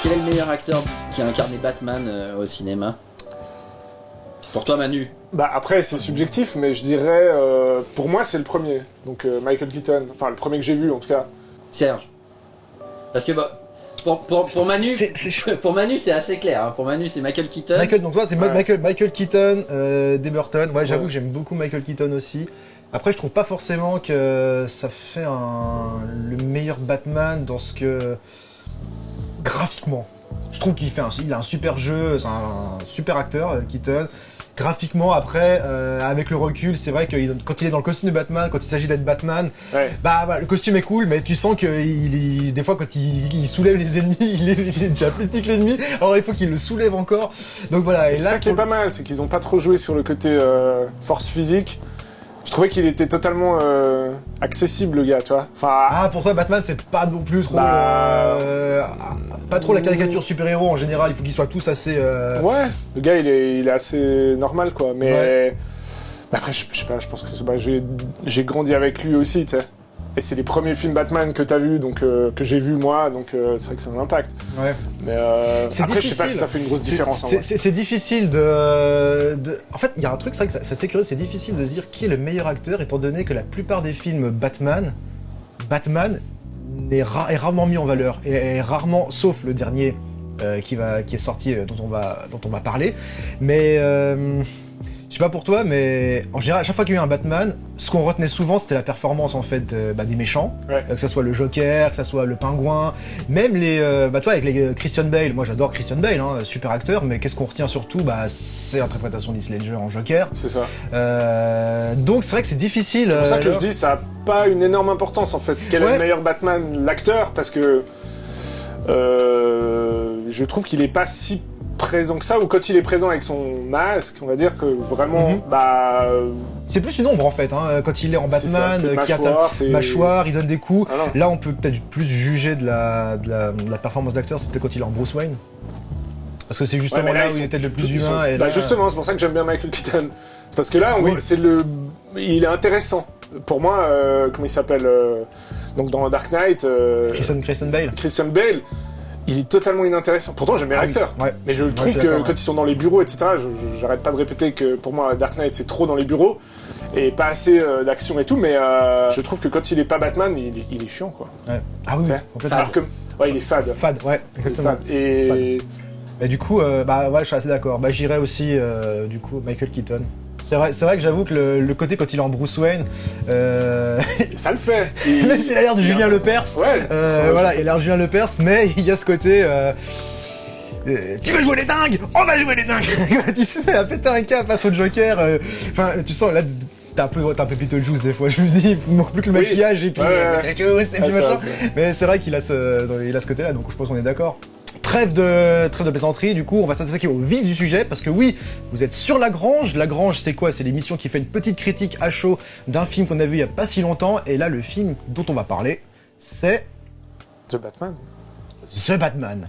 quel est le meilleur acteur qui a incarné Batman au cinéma? Pour toi, Manu? Bah après c'est subjectif, mais je dirais pour moi c'est le premier. Donc Michael Keaton, enfin le premier que j'ai vu en tout cas. Serge. Parce que pour Manu, pour Manu c'est assez clair. Hein. Pour Manu c'est Michael Keaton. Donc toi c'est Michael Keaton, Des Burton. Ouais, j'avoue que j'aime beaucoup Michael Keaton aussi. Après je trouve pas forcément que ça fait le meilleur Batman dans ce que graphiquement. Je trouve qu'il a un super jeu, c'est un super acteur Keaton. Graphiquement, après, avec le recul, c'est vrai que quand il est dans le costume de Batman, quand il s'agit d'être Batman, le costume est cool, mais tu sens que des fois, quand il soulève les ennemis, il est déjà plus petit que l'ennemi, alors il faut qu'il le soulève encore. Donc voilà. Et c'est là, ça qui est pas mal, c'est qu'ils ont pas trop joué sur le côté force physique. Je trouvais qu'il était totalement accessible, le gars, tu vois. Enfin, pour toi, Batman, c'est pas non plus trop... pas trop la caricature super-héros, en général, il faut qu'ils soient tous assez... Ouais, le gars, il est assez normal, quoi. Mais après, je sais pas, je pense que j'ai grandi avec lui aussi, tu sais. Et c'est les premiers films Batman que t'as vus, donc que j'ai vu moi, donc c'est vrai que ça a un impact. Ouais. Mais après, je sais pas si ça fait une grosse différence. C'est difficile de... En fait, il y a un truc, c'est vrai que c'est curieux, c'est difficile de se dire qui est le meilleur acteur, étant donné que la plupart des films Batman est rarement mis en valeur, et rarement, sauf le dernier qui est sorti, dont on va parler, mais... Je sais pas pour toi, mais en général, à chaque fois qu'il y a eu un Batman, ce qu'on retenait souvent, c'était la performance en fait des méchants, que ça soit le Joker, que ça soit le Pingouin, même les, toi avec les Christian Bale. Moi, j'adore Christian Bale, hein, super acteur, mais qu'est-ce qu'on retient surtout, c'est l'interprétation d'Heath Ledger en Joker. C'est ça. Donc c'est vrai que c'est difficile. C'est pour ça que je dis, ça a pas une énorme importance en fait. Quel est le meilleur Batman, l'acteur, parce que je trouve qu'il est pas si présent que ça, ou quand il est présent avec son masque, on va dire que vraiment, c'est plus une ombre en fait, hein, quand il est en Batman, qui a mâchoire, il donne des coups. Là, on peut peut-être plus juger de la performance d'acteur, c'est peut-être quand il est en Bruce Wayne. Parce que c'est justement là où il était le plus humain. Et là, justement, c'est pour ça que j'aime bien Michael Keaton. Parce que là, il est intéressant. Pour moi, comment il s'appelle donc dans Dark Knight, Christian Bale. Il est totalement inintéressant. Pourtant, j'aime bien l'acteur. Mais je trouve que quand ils sont dans les bureaux, etc., j'arrête pas de répéter que pour moi, Dark Knight, c'est trop dans les bureaux et pas assez d'action et tout. Mais je trouve que quand il est pas Batman, il est chiant, quoi. Ouais. Ah oui, complètement. Alors que, il est fade. Fade, ouais, exactement. Fade. Et du coup, je suis assez d'accord. J'irais aussi, du coup, Michael Keaton. C'est vrai que j'avoue que le côté quand il est en Bruce Wayne... ça le fait. Même s'il a l'air de Julien Lepers. Ouais. Voilà, il a l'air de Julien Lepers, mais il y a ce côté... tu veux jouer les dingues? On va jouer les dingues. Il se met à péter un câble face au Joker. Enfin, tu sens, là... T'as un peu Beetlejuice des fois, je me dis, il manque plus que le maquillage et puis... Mais c'est vrai qu'il a ce côté-là, donc je pense qu'on est d'accord. Trêve de plaisanterie, du coup, on va s'attaquer au vif du sujet, parce que oui, vous êtes sur La Grange. La Grange, c'est quoi? C'est l'émission qui fait une petite critique à chaud d'un film qu'on a vu il y a pas si longtemps, et là, le film dont on va parler, c'est... The Batman. The Batman.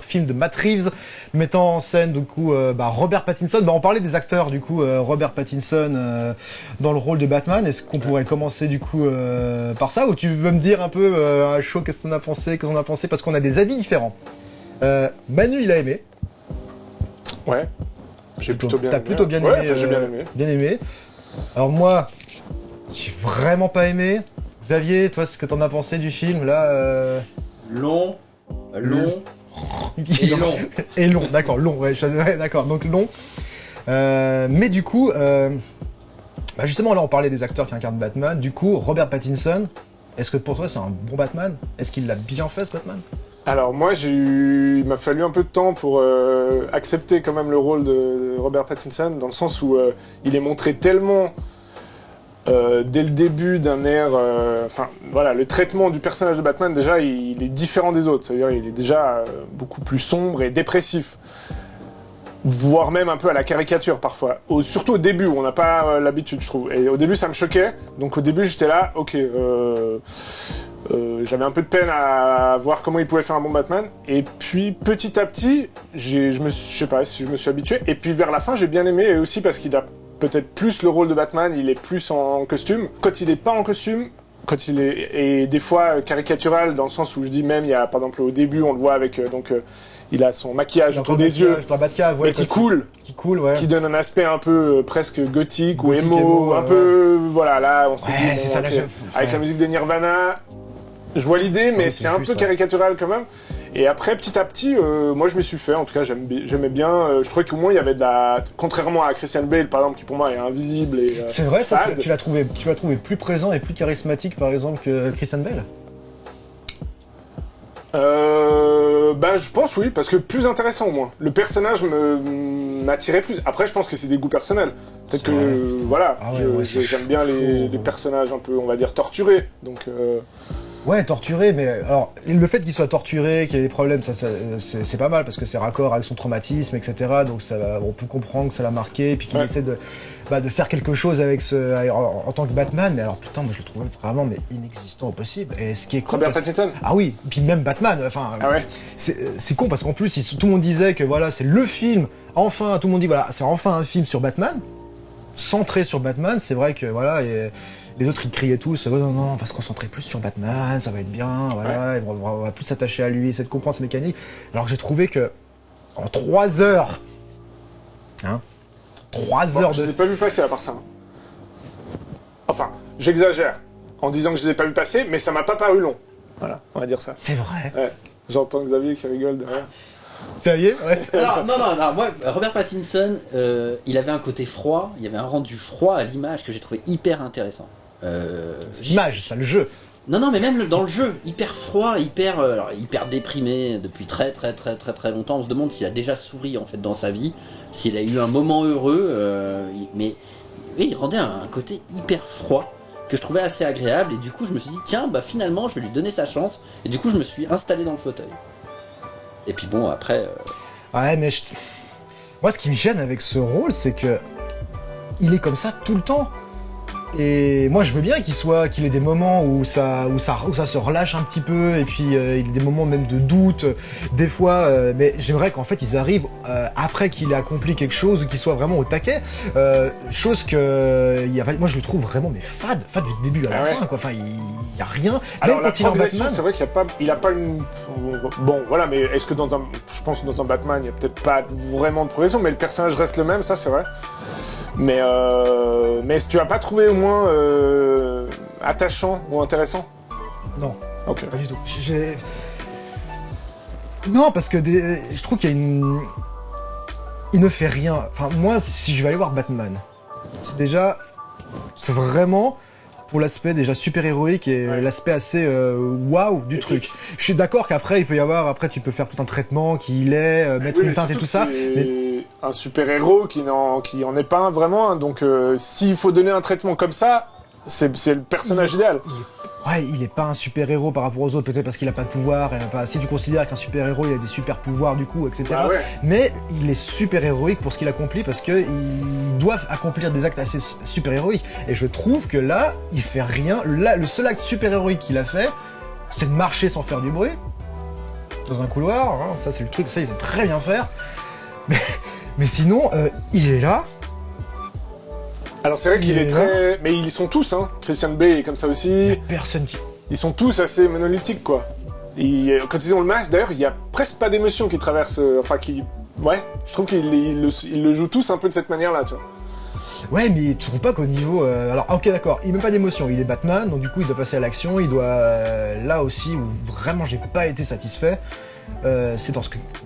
Film de Matt Reeves mettant en scène du coup Robert Pattinson. On parlait des acteurs du coup, Robert Pattinson dans le rôle de Batman. Est-ce qu'on pourrait commencer du coup par ça, ou tu veux me dire un peu à chaud qu'est-ce qu'on a pensé, parce qu'on a des avis différents. Manu il a aimé. Ouais. J'ai plutôt bien aimé. T'as plutôt bien aimé. Ouais, j'ai bien aimé. Bien aimé. Alors moi, j'ai vraiment pas aimé. Xavier, toi, ce que t'en as pensé du film là Long. Et long, d'accord, long, ouais, d'accord, donc long. Mais du coup, justement là on parlait des acteurs qui incarnent Batman, du coup Robert Pattinson, est-ce que pour toi c'est un bon Batman? Est-ce qu'il l'a bien fait ce Batman? Alors moi il m'a fallu un peu de temps pour accepter quand même le rôle de Robert Pattinson, dans le sens où il est montré tellement... dès le début d'un air... le traitement du personnage de Batman, déjà, il est différent des autres. C'est-à-dire il est déjà beaucoup plus sombre et dépressif. Voire même un peu à la caricature, parfois. Surtout au début, où on n'a pas l'habitude, je trouve. Et au début, ça me choquait. Donc au début, j'étais là, ok... J'avais un peu de peine à voir comment il pouvait faire un bon Batman. Et puis petit à petit, je sais pas si je me suis habitué. Et puis vers la fin, j'ai bien aimé, et aussi parce qu'il a peut-être plus le rôle de Batman, il est plus en costume. Quand il est pas en costume, quand il est et des fois caricatural dans le sens où je dis même, il y a par exemple au début, on le voit avec il a son maquillage autour des yeux, mais qui coule, ouais. Qui donne un aspect un peu presque gothique ou emo, un peu voilà, là on s'est dit bon, ça, okay. Avec la musique de Nirvana, je vois l'idée, mais c'est un peu caricatural quand même. Et après, petit à petit, moi je m'y suis fait, en tout cas j'aimais bien, je trouvais qu'au moins il y avait de la... Contrairement à Christian Bale par exemple, qui pour moi est invisible et c'est vrai, ça, tu l'as trouvé plus présent et plus charismatique par exemple que Christian Bale? Je pense oui, parce que plus intéressant au moins. Le personnage m'attirait plus. Après, je pense que c'est des goûts personnels. Peut-être que, voilà, j'aime bien les personnages un peu, on va dire, torturés. Donc... Ouais, torturé, mais alors le fait qu'il soit torturé, qu'il y ait des problèmes, ça c'est pas mal parce que c'est raccord avec son traumatisme, etc. Donc on peut comprendre que ça l'a marqué, puis qu'il essaie de faire quelque chose avec en tant que Batman. Mais alors putain, moi je le trouvais vraiment inexistant au possible. Et ce qui est con, Robert Pattinson. Ah oui, puis même Batman. Enfin, c'est con parce qu'en plus tout le monde disait que voilà c'est le film. Enfin, tout le monde dit voilà c'est enfin un film sur Batman, centré sur Batman. C'est vrai que voilà. Les autres ils criaient tous non, on va se concentrer plus sur Batman, ça va être bien, voilà, on va plus s'attacher à lui, essayer de comprendre ses mécaniques. Alors que j'ai trouvé que en 3 heures, 3 heures je les ai pas vu passer à part ça. Enfin, j'exagère en disant que je les ai pas vu passer, mais ça m'a pas paru long. Voilà, on va dire ça. C'est vrai. Ouais. J'entends Xavier qui rigole derrière. Ça y est, ouais. Non, moi, Robert Pattinson, il avait un côté froid, il y avait un rendu froid à l'image que j'ai trouvé hyper intéressant. L'image, ça, le jeu. Non, mais même dans le jeu, hyper froid, hyper déprimé depuis très longtemps. On se demande s'il a déjà souri en fait dans sa vie, s'il a eu un moment heureux, mais il rendait un côté hyper froid que je trouvais assez agréable. Et du coup, je me suis dit tiens, finalement, je vais lui donner sa chance. Et du coup, je me suis installé dans le fauteuil. Et puis bon, après... Ouais, mais moi, ce qui me gêne avec ce rôle, c'est que il est comme ça tout le temps. Et moi, je veux bien qu'il ait des moments où ça se relâche un petit peu, et puis il y a des moments même de doute, des fois. Mais j'aimerais qu'en fait, ils arrivent après qu'il ait accompli quelque chose, ou qu'il soit vraiment au taquet. Chose que moi, je le trouve vraiment fade du début à la fin, quoi. Enfin, il y a rien. Alors même la quand il est en Batman, c'est vrai qu'il a pas une. Bon, voilà, mais est-ce que je pense que dans un Batman, il y a peut-être pas vraiment de progression, mais le personnage reste le même, ça c'est vrai. Mais est-ce que tu as pas trouvé au moins attachant ou intéressant? Non. Ok. Pas du tout. Non, parce que je trouve qu'il y a une... Il ne fait rien. Enfin, moi, si je vais aller voir Batman, c'est vraiment pour l'aspect déjà super héroïque et l'aspect assez waouh du truc. Je suis d'accord qu'après, il peut y avoir... Après, tu peux faire tout un traitement, qui il est, mettre une teinte et tout ça. Mais... un super-héros qui en est pas un vraiment, hein, donc s'il faut donner un traitement comme ça, c'est le personnage idéal. Il est pas un super-héros par rapport aux autres, peut-être parce qu'il a pas de pouvoir, si tu considères qu'un super-héros il a des super-pouvoirs du coup, etc. Mais il est super-héroïque pour ce qu'il accomplit, parce qu'ils doivent accomplir des actes assez super-héroïques. Et je trouve que là, il fait rien. Là, le seul acte super-héroïque qu'il a fait, c'est de marcher sans faire du bruit, dans un couloir, hein. Ça c'est le truc, ça il sait très bien faire. Mais sinon, il est là. Alors c'est vrai qu'il est très... Mais ils sont tous, hein. Christian Bale est comme ça aussi. Personne qui... Ils sont tous assez monolithiques, quoi. Quand ils ont le masque, d'ailleurs, il y a presque pas d'émotion qui traverse... Ouais, je trouve qu'ils le jouent tous un peu de cette manière-là, tu vois. Ouais, mais tu trouves pas qu'au niveau... Alors, ok, d'accord, il met pas d'émotion, il est Batman, donc du coup, il doit passer à l'action, il doit... Là aussi, où vraiment j'ai pas été satisfait, c'est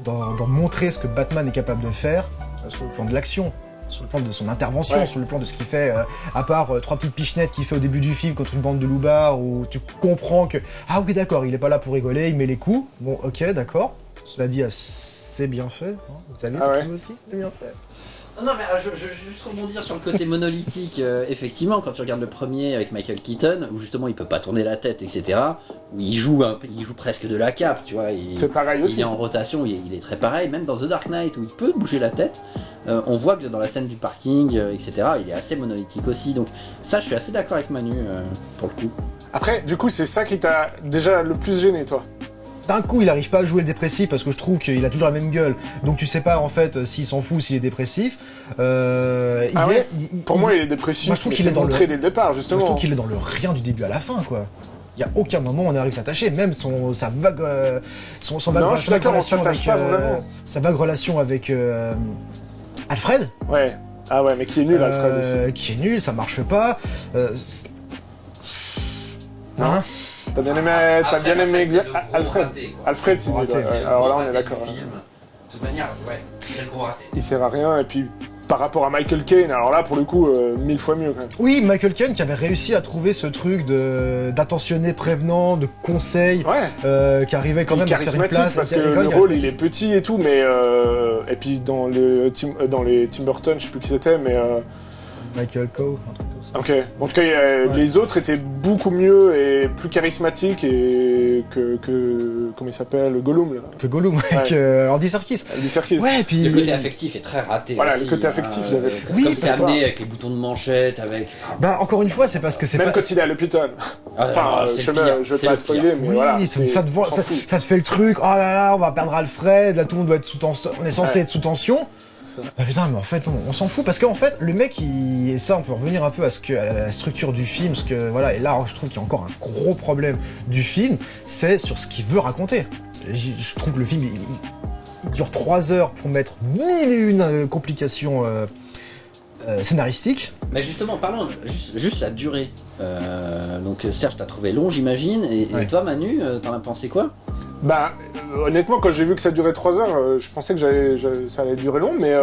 dans montrer ce que Batman est capable de faire, sur le plan de l'action, sur le plan de son intervention, sur le plan de ce qu'il fait, à part 3 petites pichenettes qu'il fait au début du film contre une bande de loupards, où tu comprends que... Ah oui, d'accord, il est pas là pour rigoler, il met les coups, bon, ok, d'accord, cela dit, c'est bien fait, hein. Vous savez, aussi, c'est bien fait. Non, mais je veux juste rebondir sur le côté monolithique. Effectivement, quand tu regardes le premier avec Michael Keaton, où justement il peut pas tourner la tête, etc., où il joue presque de la cape, tu vois. C'est pareil aussi. Il est en rotation, il est très pareil. Même dans The Dark Knight, où il peut bouger la tête, on voit que dans la scène du parking, etc., il est assez monolithique aussi. Donc ça, je suis assez d'accord avec Manu, pour le coup. Après, du coup, c'est ça qui t'a déjà le plus gêné, toi? D'un coup, il arrive pas à jouer le dépressif parce que je trouve qu'il a toujours la même gueule. Donc tu sais pas en fait s'il s'en fout, s'il est dépressif. Pour moi, il est dépressif. Moi, je trouve qu'il est montré dès le départ, justement. Moi, je trouve qu'il est dans le rien du début à la fin, quoi. Il y a aucun moment où on arrive à s'attacher, même sa vague non, je suis d'accord, on s'attache pas vraiment. Sa vague relation avec Alfred. Ouais. Ah ouais, mais qui est nul, Alfred aussi. Qui est nul, ça marche pas. Non. T'as bien aimé Alfred. Alfred, c'est nul. Alors là, on est d'accord. De toute manière, ouais, c'est le gros raté. Il sert à rien, et puis par rapport à Michael Caine, alors là, pour le coup, 1000 fois mieux quand même. Oui, Michael Caine qui avait réussi à trouver ce truc d'attentionné prévenant, de conseil, qui arrivait quand même à se faire une place. Parce que le rôle, il est petit et tout, mais... et puis dans les Tim Burton, je sais plus qui c'était, mais... Michael Coe, un truc comme ça. Ok. En tout cas, les autres étaient beaucoup mieux et plus charismatiques que comment il s'appelle, Gollum là. Que Gollum, avec Andy Serkis. Andy Serkis. Ouais, puis le côté affectif est très raté. Voilà, aussi, le côté affectif, j'avais. Oui, comme c'est amené avec les boutons de manchette, avec. Bah encore une fois, c'est parce que c'est même quand il est à l'hôpital. Enfin, je vais pas spoiler, mais voilà. Ça te fait le truc. Oh là là, on va perdre Alfred. Là, tout le monde doit être sous tension. On est censé être sous tension. Bah putain, mais en fait, on s'en fout parce qu'en fait, le mec, et ça, on peut revenir un peu à la structure du film, parce que voilà, et là, je trouve qu'il y a encore un gros problème du film, c'est sur ce qu'il veut raconter. Je trouve que le film, il dure 3 heures pour mettre 1001 complications scénaristiques. Mais justement, parlons juste la durée. Donc Serge, t'as trouvé long, j'imagine, et toi, Manu, t'en as pensé quoi? Bah, honnêtement, quand j'ai vu que ça durait 3 heures, je pensais que ça allait durer long, mais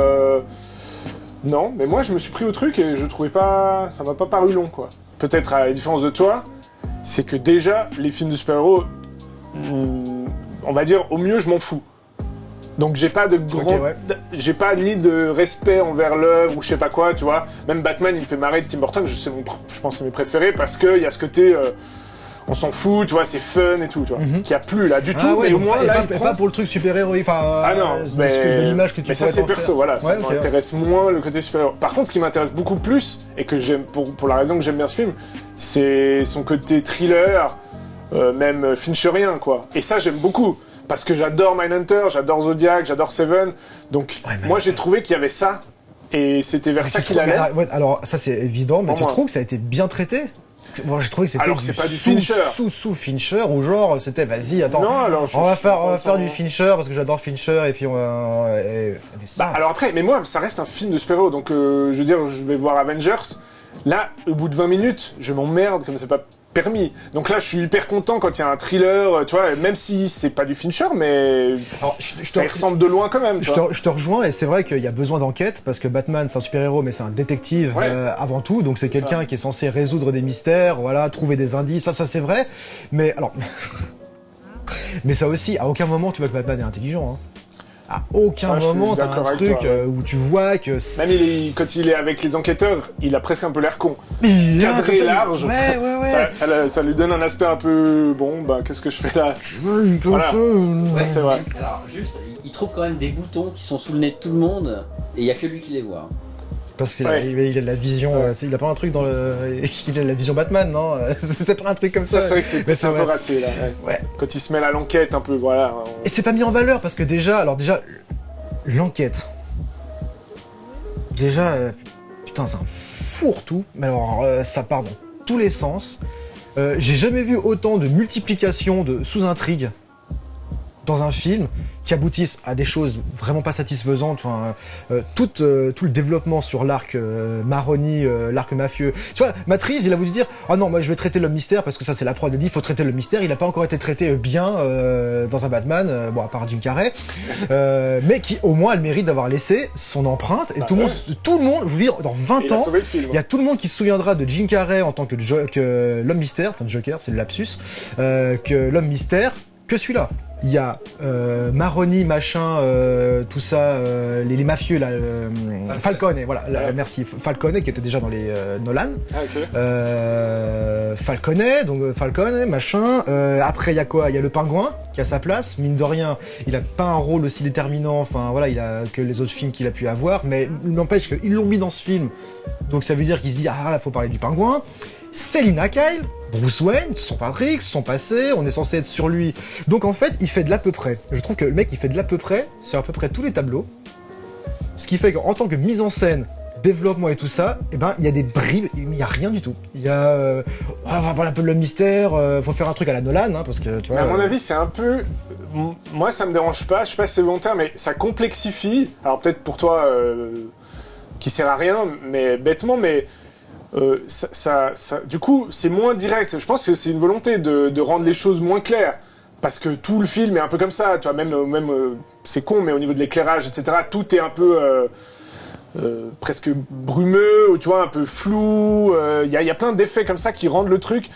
non. Mais moi, je me suis pris au truc et je trouvais pas, ça m'a pas paru long, quoi. Peut-être à la différence de toi, c'est que déjà les films de super-héros, on va dire au mieux, je m'en fous. Donc j'ai pas de grand, j'ai pas ni de respect envers l'œuvre ou je sais pas quoi, tu vois. Même Batman, il me fait marrer de Tim Burton, je pense que c'est mes préférés parce que il y a ce côté. On s'en fout, tu vois, c'est fun et tout, tu vois. Qui a plus là du tout, mais au moins là. Pas pour le truc super-héros, enfin. Non, mais. De l'image que tu. Mais ça c'est perso, voilà, ça m'intéresse moins le côté super-héros. Par contre, ce qui m'intéresse beaucoup plus, et que j'aime pour la raison que j'aime bien ce film, c'est son côté thriller, même Fincherien, quoi. Et ça j'aime beaucoup. Parce que j'adore Mindhunter, j'adore Zodiac, j'adore Seven. Donc, moi j'ai trouvé qu'il y avait ça, et c'était vers ça qu'il allait. Alors, ça c'est évident, mais tu trouves que ça a été bien traité? Moi, j'ai trouvé que c'était c'est pas du Fincher. Sous Fincher, ou genre, c'était, vas-y, attends, non, alors, on va faire du Fincher, parce que j'adore Fincher, et puis on va... alors après, mais moi, ça reste un film de super-héros, donc je veux dire, je vais voir Avengers, là, au bout de 20 minutes, je m'emmerde, comme c'est pas permis. Donc là, je suis hyper content quand il y a un thriller, tu vois, même si c'est pas du Fincher, mais ça y ressemble de loin quand même. Je te rejoins, et c'est vrai qu'il y a besoin d'enquête, parce que Batman, c'est un super-héros, mais c'est un détective avant tout, donc c'est quelqu'un qui est censé résoudre des mystères, voilà, trouver des indices, ça c'est vrai. Mais alors... mais ça aussi, à aucun moment tu vois que Batman est intelligent, hein. À aucun moment t'as un truc où tu vois que... Même quand il est avec les enquêteurs, il a presque un peu l'air con. Cadré large, ça lui donne un aspect un peu... Bon, bah qu'est-ce que je fais là? Voilà. Ça c'est vrai. Alors juste, il trouve quand même des boutons qui sont sous le nez de tout le monde, et il n'y a que lui qui les voit. Parce qu'il a de la vision, il a pas un truc dans le... Il a la vision Batman, non? C'est pas un truc comme ça. C'est vrai que c'est un peu raté, là. Ouais. Quand il se mêle à l'enquête, un peu, voilà. Et c'est pas mis en valeur, parce que déjà, l'enquête... putain, c'est un fourre-tout, mais alors, ça part dans tous les sens. J'ai jamais vu autant de multiplication de sous-intrigues dans un film qui aboutissent à des choses vraiment pas satisfaisantes. Enfin, tout le développement sur l'arc Maroni, l'arc mafieux. Tu vois, Matt Reeves, il a voulu dire « Ah non, moi je vais traiter l'homme mystère parce que ça c'est la prod, il dit il faut traiter le mystère. » Il a pas encore été traité bien dans un Batman, bon à part Jim Carrey, mais qui au moins a le mérite d'avoir laissé son empreinte. Et tout le monde, je veux dire, dans 20 ans, il y a tout le monde qui se souviendra de Jim Carrey en tant que l'homme mystère, enfin Joker, c'est le lapsus, que l'homme mystère, que celui-là. Il y a Maroni, machin, tout ça, les mafieux là, Falcone, voilà, merci, Falcone qui était déjà dans les Nolan. Falcone, machin. Après il y a quoi? Il y a le pingouin qui a sa place, mine de rien, il a pas un rôle aussi déterminant, enfin voilà, il a que les autres films qu'il a pu avoir, mais il n'empêche qu'ils l'ont mis dans ce film, donc ça veut dire qu'il se dit ah là faut parler du pingouin. Selina Kyle, Bruce Wayne, son Patrick, son passé, on est censé être sur lui. Donc en fait, il fait de l'à peu près. Je trouve que le mec, il fait de l'à peu près sur à peu près tous les tableaux. Ce qui fait qu'en tant que mise en scène, développement et tout ça, eh ben il y a des bribes, mais il n'y a rien du tout. Il y a, on va parler un peu de le mystère, faut faire un truc à la Nolan, hein, parce que tu vois. Mais à mon avis, c'est un peu, moi ça me dérange pas, je sais pas si c'est volontaire, mais ça complexifie. Alors peut-être pour toi, qui sert à rien, mais bêtement, mais du coup, c'est moins direct. Je pense que c'est une volonté de rendre les choses moins claires. Parce que tout le film est un peu comme ça, tu vois, même c'est con, mais au niveau de l'éclairage, etc., tout est un peu presque brumeux, ou tu vois, un peu flou. Il y a plein d'effets comme ça qui rendent le truc.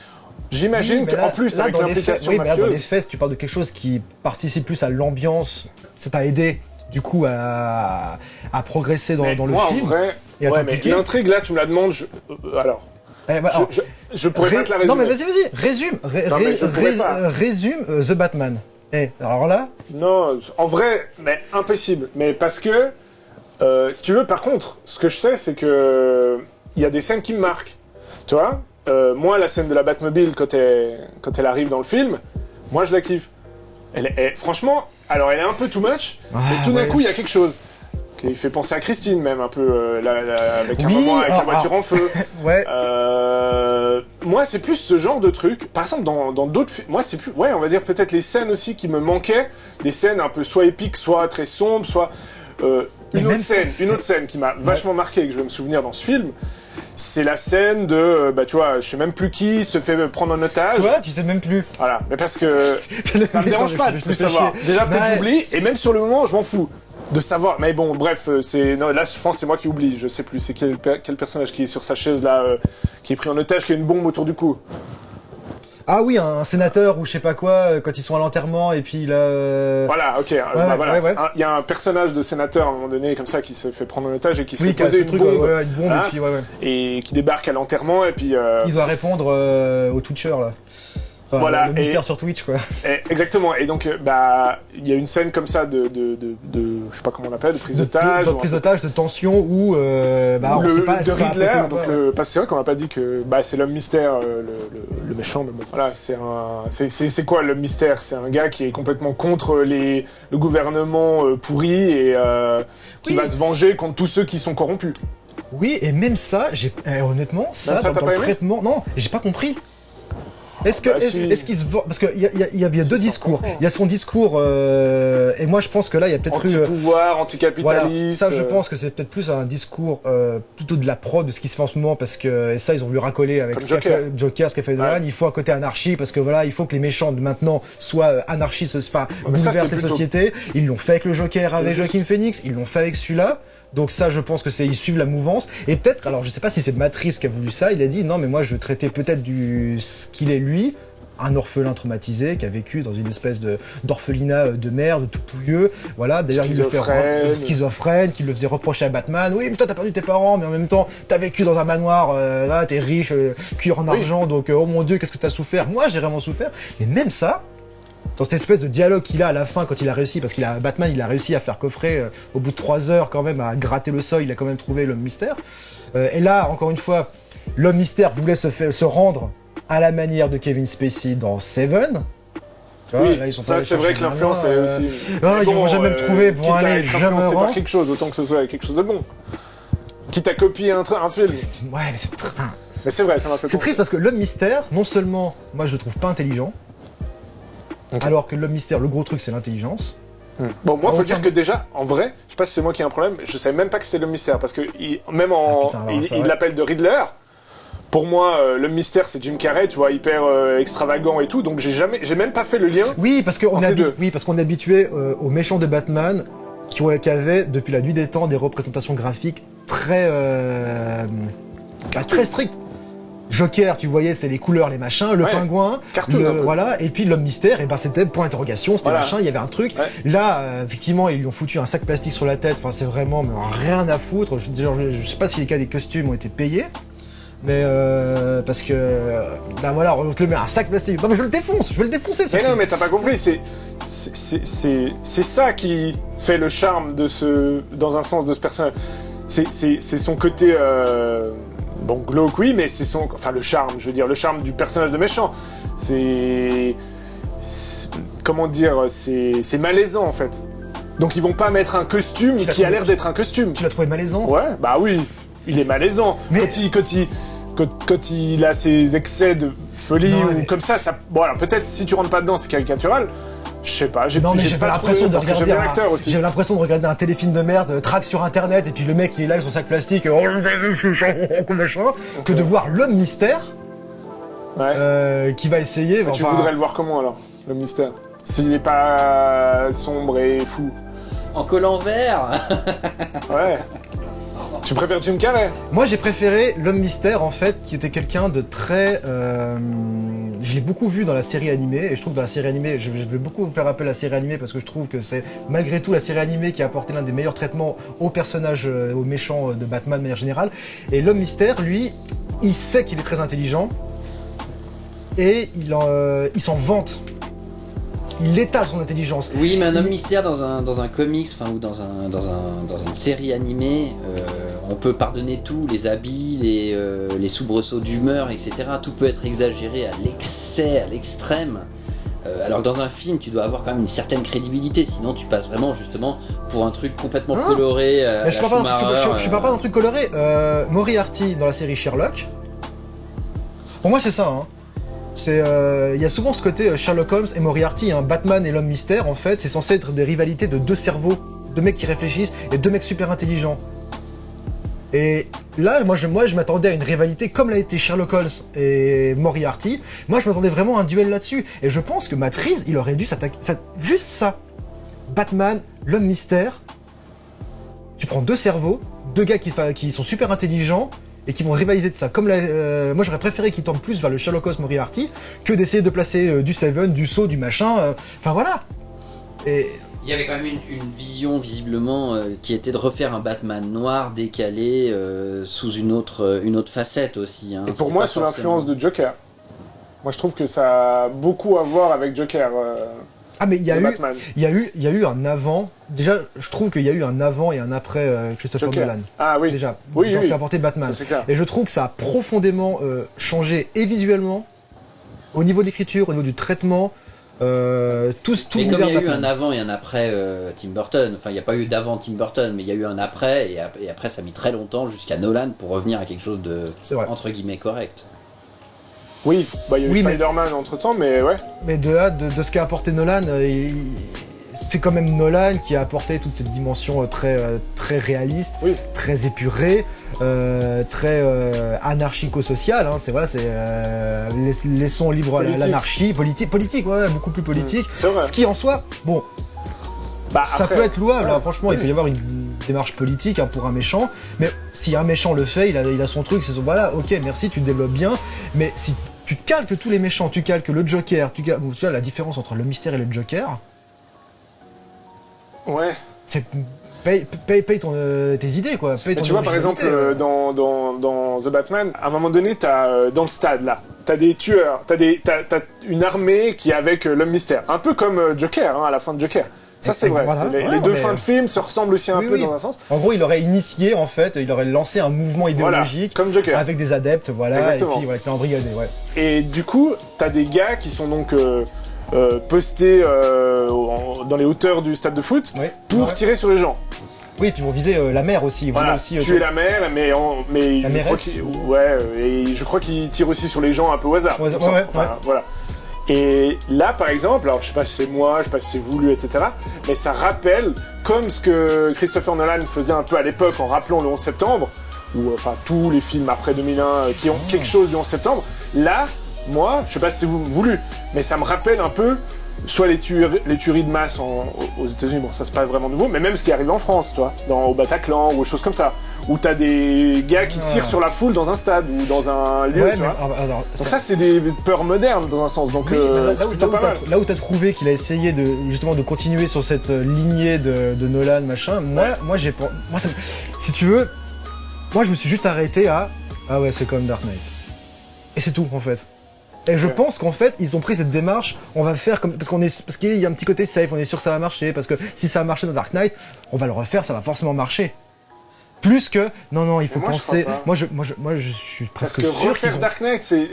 J'imagine qu'en plus, avec l'implication mafieuse... Mais là, dans les faits, tu parles de quelque chose qui participe plus à l'ambiance, ça t'a aidé, du coup, à progresser dans le film. En vrai, mais l'intrigue, là, tu me la demandes, je pourrais pas te la résumer. Non mais vas-y, résume The Batman. Alors là... Non, en vrai, mais impossible. Mais parce que, si tu veux, par contre, ce que je sais, c'est que il y a des scènes qui me marquent. Tu vois, moi, la scène de la Batmobile, quand elle arrive dans le film, moi, je la kiffe. Franchement, alors elle est un peu too much, mais tout d'un coup, il y a quelque chose. Qui fait penser à Christine même un peu avec un moment avec la voiture en feu. Ouais. Moi c'est plus ce genre de truc. Par exemple dans d'autres films, moi c'est plus on va dire peut-être les scènes aussi qui me manquaient, des scènes un peu soit épiques, soit très sombres, soit une autre scène qui m'a vachement marqué et que je vais me souvenir dans ce film. C'est la scène de, tu vois, je sais même plus qui se fait prendre en otage. Toi, tu sais même plus. Voilà, mais parce que ça me dérange pas de plus savoir. Déjà peut-être j'oublie, et même sur le moment, je m'en fous de savoir. Mais bon, bref, là je pense que c'est moi qui oublie. Je sais plus, c'est quel personnage qui est sur sa chaise là, qui est pris en otage, qui a une bombe autour du cou. Ah oui, un sénateur ou je sais pas quoi, quand ils sont à l'enterrement et puis il a... Voilà, ok. Voilà. Il y a un personnage de sénateur à un moment donné comme ça qui se fait prendre en otage et qui se fait poser une bombe. Une bombe hein, et puis et qui débarque à l'enterrement et puis... Il doit répondre au Twitcher là. Enfin, voilà, le mystère sur Twitch quoi. Exactement, et donc il y a une scène comme ça de je sais pas comment on l'appelle, de prise d'otage. De prise d'otage, de tension où on sait pas de Riddler, donc parce que c'est vrai qu'on n'a pas dit que c'est l'homme mystère, le méchant, mais bon, voilà, c'est quoi l'homme mystère? C'est un gars qui est complètement contre le gouvernement pourri et qui va se venger contre tous ceux qui sont corrompus. Oui, et même ça, honnêtement, dans le traitement, non, j'ai pas compris. Est-ce qu'il se vend... Parce qu'il y a deux discours. Il y a son discours, et moi je pense que là il y a peut-être anti-pouvoir, anticapitaliste. Voilà, ça je pense que c'est peut-être plus un discours plutôt de la prod, de ce qui se fait en ce moment, parce que et ça ils ont voulu racoler avec Joker, ce qu'a fait Nolan. Il faut un côté anarchie, parce que voilà, il faut que les méchants de maintenant soient anarchistes, enfin bouleversent les sociétés. Ils l'ont fait avec le Joker, avec Joaquin Phoenix, ils l'ont fait avec celui-là. Donc ça, je pense que ils suivent la mouvance. Et peut-être, alors je sais pas si c'est Matrice qui a voulu ça, il a dit non mais moi je veux traiter peut-être ce qu'il est lui, un orphelin traumatisé qui a vécu dans une espèce d'orphelinat de merde, tout pouilleux. Voilà, d'ailleurs il le fait schizophrène, qui le faisait reprocher à Batman. Oui mais toi t'as perdu tes parents, mais en même temps t'as vécu dans un manoir, là t'es riche, cuir en argent, donc oh mon dieu qu'est-ce que t'as souffert. Moi j'ai vraiment souffert. Mais même ça, dans cette espèce de dialogue qu'il a à la fin quand il a réussi, parce Batman il a réussi à faire coffrer au bout de 3 heures quand même, à gratter le sol, il a quand même trouvé l'homme mystère. Et là, encore une fois, l'homme mystère voulait se rendre à la manière de Kevin Spacey dans Seven. Oui, là, ça c'est vrai que l'influence est aussi... Non, ils vont jamais me trouver, bon allez, je me rends. Par quelque chose, autant que ce soit quelque chose de bon. Quitte à copier un film. Ouais, mais c'est... Mais c'est vrai, ça m'a fait C'est triste parce que l'homme mystère, non seulement, moi je le trouve pas intelligent, alors que l'homme mystère, le gros truc, c'est l'intelligence. Bon, moi, faut dire que déjà, en vrai, je sais pas si c'est moi qui ai un problème, je savais même pas que c'était l'homme mystère, parce que il l'appelle de Riddler. Pour moi, l'homme mystère, c'est Jim Carrey, tu vois, hyper extravagant et tout, donc j'ai même pas fait le lien. Oui, parce qu'on est habitué aux méchants de Batman qui avaient, depuis la nuit des temps, des représentations graphiques très strictes. Joker, tu voyais, c'était les couleurs, les machins, le pingouin, voilà, et puis l'homme mystère, et c'était point d'interrogation, c'était machin, il y avait un truc. Là, effectivement, ils lui ont foutu un sac plastique sur la tête, enfin c'est vraiment rien à foutre. Je sais pas si les cas des costumes ont été payés, mais parce que voilà, on te le met un sac plastique. Non mais je le défonce, je vais le défoncer. Mais non, mais t'as pas compris, c'est ça qui fait le charme dans un sens de ce personnage. C'est son côté Bon, glauque, oui, mais c'est le charme, je veux dire, le charme du personnage de méchant. Comment dire, c'est malaisant, en fait. Donc ils vont pas mettre un costume qui a l'air d'être un costume. Tu l'as trouvé malaisant ? Ouais, bah oui, il est malaisant. Mais... Quand il a ses excès de folie comme ça... Bon, alors peut-être si tu rentres pas dedans, c'est caricatural. Je sais pas, j'ai pas l'impression de regarder l'acteur aussi. J'avais l'impression de regarder un téléfilm de merde, track sur internet, et puis le mec il est là avec son sac plastique, que de voir l'homme mystère qui va essayer. Tu voudrais le voir comment alors, l'homme mystère ? S'il est pas sombre et fou. En collant vert. Ouais. Tu préfères Jim Carrey ? Moi j'ai préféré l'homme mystère en fait, qui était quelqu'un de très... Je l'ai beaucoup vu dans la série animée, et je trouve que dans la série animée, je vais beaucoup faire appel à la série animée parce que je trouve que c'est malgré tout la série animée qui a apporté l'un des meilleurs traitements aux personnages, aux méchants de Batman de manière générale. Et l'homme mystère, lui, il sait qu'il est très intelligent, et il s'en vante. Il étale son intelligence. Oui, mais un homme mystère dans un comics, ou dans une série animée, on peut pardonner tout, les habits, les soubresauts d'humeur, etc. Tout peut être exagéré à l'excès, à l'extrême. Alors que dans un film, tu dois avoir quand même une certaine crédibilité, sinon tu passes vraiment justement pour un truc complètement coloré. Je parle pas d'un truc coloré. Moriarty dans la série Sherlock. Pour moi, c'est ça. Il y a souvent ce côté Sherlock Holmes et Moriarty, Batman et l'homme mystère, en fait, c'est censé être des rivalités de deux cerveaux, deux mecs qui réfléchissent et deux mecs super intelligents. Et là, moi je m'attendais à une rivalité comme l'a été Sherlock Holmes et Moriarty. Moi, je m'attendais vraiment à un duel là-dessus. Et je pense que Matt Reeves, il aurait dû s'attaquer... Juste ça. Batman, l'homme mystère, tu prends deux cerveaux, deux gars qui sont super intelligents, et qui vont rivaliser de ça. Moi j'aurais préféré qu'ils tendent plus vers le Sherlock Holmes Moriarty que d'essayer de placer du Seven, du Saw, du machin. Enfin voilà. Et il y avait quand même une vision visiblement qui était de refaire un Batman noir décalé sous une autre facette aussi. Et pour moi, sous l'influence de Joker. Moi je trouve que ça a beaucoup à voir avec Joker. Mais il y a eu un avant. Déjà, je trouve qu'il y a eu un avant et un après Christopher Nolan. Ah oui. Déjà, dans ce qu'a apporté Batman. Et je trouve que ça a profondément changé et visuellement, au niveau de l'écriture, au niveau du traitement, tout. Mais comme il y a eu un avant et un après Tim Burton, enfin il n'y a pas eu d'avant Tim Burton, mais il y a eu un après, et après ça a mis très longtemps jusqu'à Nolan pour revenir à quelque chose de entre guillemets correct. Oui, il y a eu Spider-Man entre-temps, mais ouais. Mais de ce qu'a apporté Nolan, c'est quand même Nolan qui a apporté toute cette dimension très réaliste, très épurée, très anarchico-sociale. C'est vrai, laissons libre à l'anarchie, politique, beaucoup plus politique. Ce qui en soi, bon, ça peut être louable, franchement, il peut y avoir une démarche politique pour un méchant, mais si un méchant le fait, il a son truc, c'est son voilà, ok, merci, tu te développes bien, mais si tu calques tous les méchants, tu calques le Joker, tu vois la différence entre le mystère et le Joker. Ouais. C'est paye tes idées quoi. Tu vois par exemple dans The Batman, à un moment donné t'as dans le stade là, t'as des tueurs, t'as une armée qui est avec l'homme mystère, un peu comme Joker à la fin de Joker. Ça c'est vrai, les deux fins de film se ressemblent aussi un peu dans un sens. En gros il aurait initié en fait, il aurait lancé un mouvement idéologique comme Joker. Avec des adeptes, Exactement. Et puis qui l'embrigadé, Et du coup t'as des gars qui sont donc postés dans les hauteurs du stade de foot pour tirer sur les gens. Oui, puis ils vont viser la mer aussi. Tuer la mer, mais je crois qu'ils tirent aussi sur les gens un peu au hasard. Voilà. Et là, par exemple, alors je sais pas si c'est moi, je sais pas si c'est voulu, etc. Mais ça rappelle, comme ce que Christopher Nolan faisait un peu à l'époque en rappelant le 11 septembre, ou enfin tous les films après 2001 qui ont quelque chose du 11 septembre. Là, moi, je sais pas si c'est voulu, mais ça me rappelle un peu soit les tueries de masse aux États-Unis, bon ça c'est pas vraiment nouveau, mais même ce qui arrive en France, tu vois, au Bataclan ou des choses comme ça, où t'as des gars qui tirent sur la foule dans un stade ou dans un lieu, tu vois. Donc ça c'est des peurs modernes dans un sens, donc c'est plutôt pas mal. Là où t'as trouvé qu'il a essayé de continuer sur cette lignée de Nolan, machin, si tu veux, moi je me suis juste arrêté à ah ouais c'est comme Dark Knight. Et c'est tout en fait. Et je pense qu'en fait, ils ont pris cette démarche, on va faire comme... Parce qu'il y a un petit côté safe, on est sûr que ça va marcher, parce que si ça a marché dans Dark Knight, on va le refaire, ça va forcément marcher. Plus que non, il faut penser. Moi, je suis presque sûr. Parce que refaire Dark Knight, c'est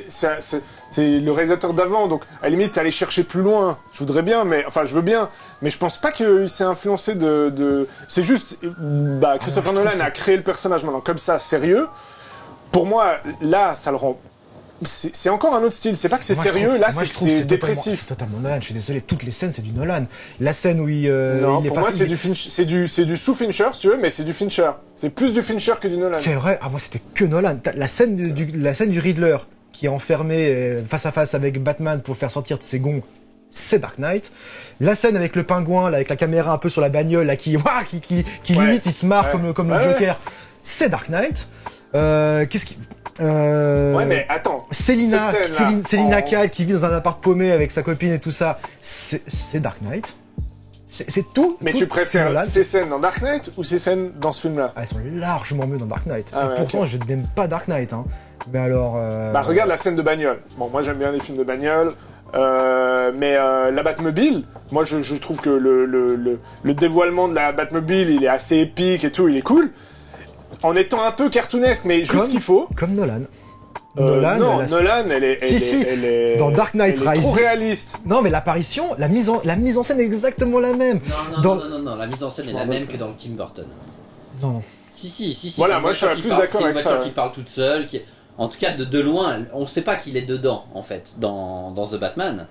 le réalisateur d'avant, donc à la limite, aller chercher plus loin. Je veux bien, mais je pense pas qu'il s'est influencé de. C'est juste, Christopher Nolan a créé le personnage maintenant comme ça, sérieux. Pour moi, là, ça le rend. C'est encore un autre style, c'est pas que c'est sérieux, là c'est dépressif. C'est totalement Nolan, je suis désolé, toutes les scènes c'est du Nolan. La scène où pour moi c'est du sous-Fincher si tu veux, mais c'est du Fincher. C'est plus du Fincher que du Nolan. C'est vrai, moi c'était que Nolan. La scène du Riddler qui est enfermé face à face avec Batman pour le faire sortir de ses gonds, c'est Dark Knight. La scène avec le pingouin, là, avec la caméra un peu sur la bagnole, là, qui limite il se marre comme le Joker, c'est Dark Knight. Qu'est-ce qui... Ouais, mais attends. Selina Kyle qui vit dans un appart paumé avec sa copine et tout ça, c'est Dark Knight. C'est tout. Mais tu préfères ces scènes dans Dark Knight ou ces scènes dans ce film-là? Elles sont largement mieux dans Dark Knight. Et pourtant, je n'aime pas Dark Knight. Hein. Mais alors. Regarde la scène de bagnole. Bon, moi j'aime bien les films de bagnole. Mais la Batmobile, moi je trouve que le dévoilement de la Batmobile, il est assez épique et tout, il est cool. En étant un peu cartoonesque, mais juste ce qu'il faut. Comme Nolan. Nolan, elle est dans Dark Knight Rises, trop réaliste. Non, mais l'apparition, la mise en scène est exactement la même. Non, la mise en scène est la même que dans le Tim Burton. Non. Si. Voilà, moi je suis plus d'accord avec ça. C'est une voiture qui parle toute seule, en tout cas de loin, on sait pas qu'il est dedans en fait dans The Batman.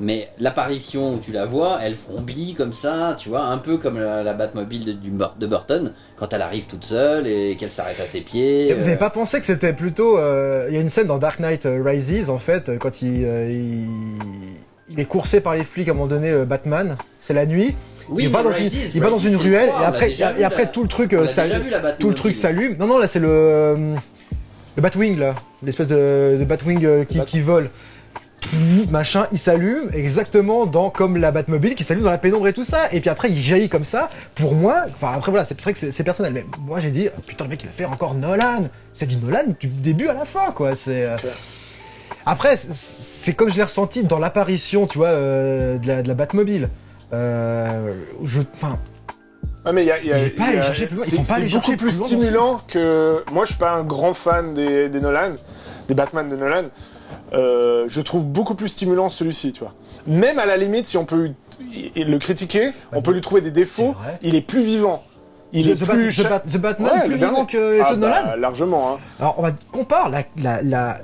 Mais l'apparition où tu la vois, elle frombit comme ça, tu vois, un peu comme la Batmobile de Burton, quand elle arrive toute seule et qu'elle s'arrête à ses pieds. Et vous avez pas pensé que c'était plutôt... Il y a une scène dans Dark Knight Rises, en fait, quand il est coursé par les flics à un moment donné, Batman, c'est la nuit. Oui, il va dans une ruelle et après tout le truc s'allume. Non, là c'est le Batwing, là, l'espèce de Batwing qui vole. Machin, il s'allume exactement comme la Batmobile qui s'allume dans la pénombre et tout ça, et puis après il jaillit comme ça. Pour moi, enfin après voilà, c'est vrai que c'est personnel, mais moi j'ai dit putain, le mec il a fait encore Nolan, c'est du Nolan du début à la fin quoi. Après c'est comme je l'ai ressenti dans l'apparition, tu vois, de la Batmobile. Mais c'est beaucoup plus stimulant que moi. Je suis pas un grand fan des Nolan, des Batman de Nolan. Je trouve beaucoup plus stimulant celui-ci, tu vois. Même à la limite, si on peut le critiquer, on peut lui trouver des défauts. Il est plus vivant. The Batman plus vivant que ceux de Nolan. Largement. Hein. Alors on compare la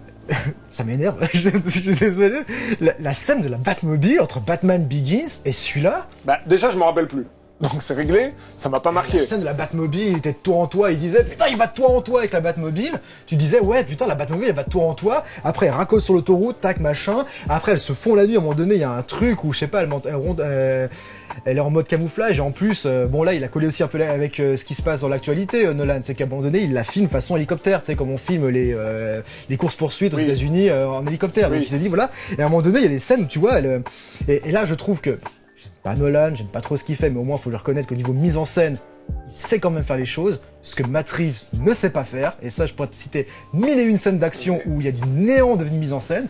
ça m'énerve. Je suis désolé. La scène de la Batmobile entre Batman Begins et celui-là. Déjà, je m'en rappelle plus. Donc c'est réglé, ça m'a pas marqué. La scène de la Batmobile, il était de toi en toi, il disait putain il va de toi en toi avec la Batmobile. Tu disais ouais putain la Batmobile elle va de toi en toi. Après elle racole sur l'autoroute, tac machin. Après elles se font la nuit, à un moment donné il y a un truc où je sais pas, elle est en mode camouflage et en plus, bon là il a collé aussi un peu avec ce qui se passe dans l'actualité Nolan, c'est qu'à un moment donné il la filme façon hélicoptère, tu sais comme on filme les courses poursuites aux États-Unis en hélicoptère. Donc il s'est dit voilà, et à un moment donné il y a des scènes où tu vois, et là je trouve que pas Nolan, j'aime pas trop ce qu'il fait, mais au moins il faut lui reconnaître qu'au niveau mise en scène, il sait quand même faire les choses, ce que Matt Reeves ne sait pas faire, et ça je pourrais te citer 1001 scènes d'action où il y a du néant de mise en scène.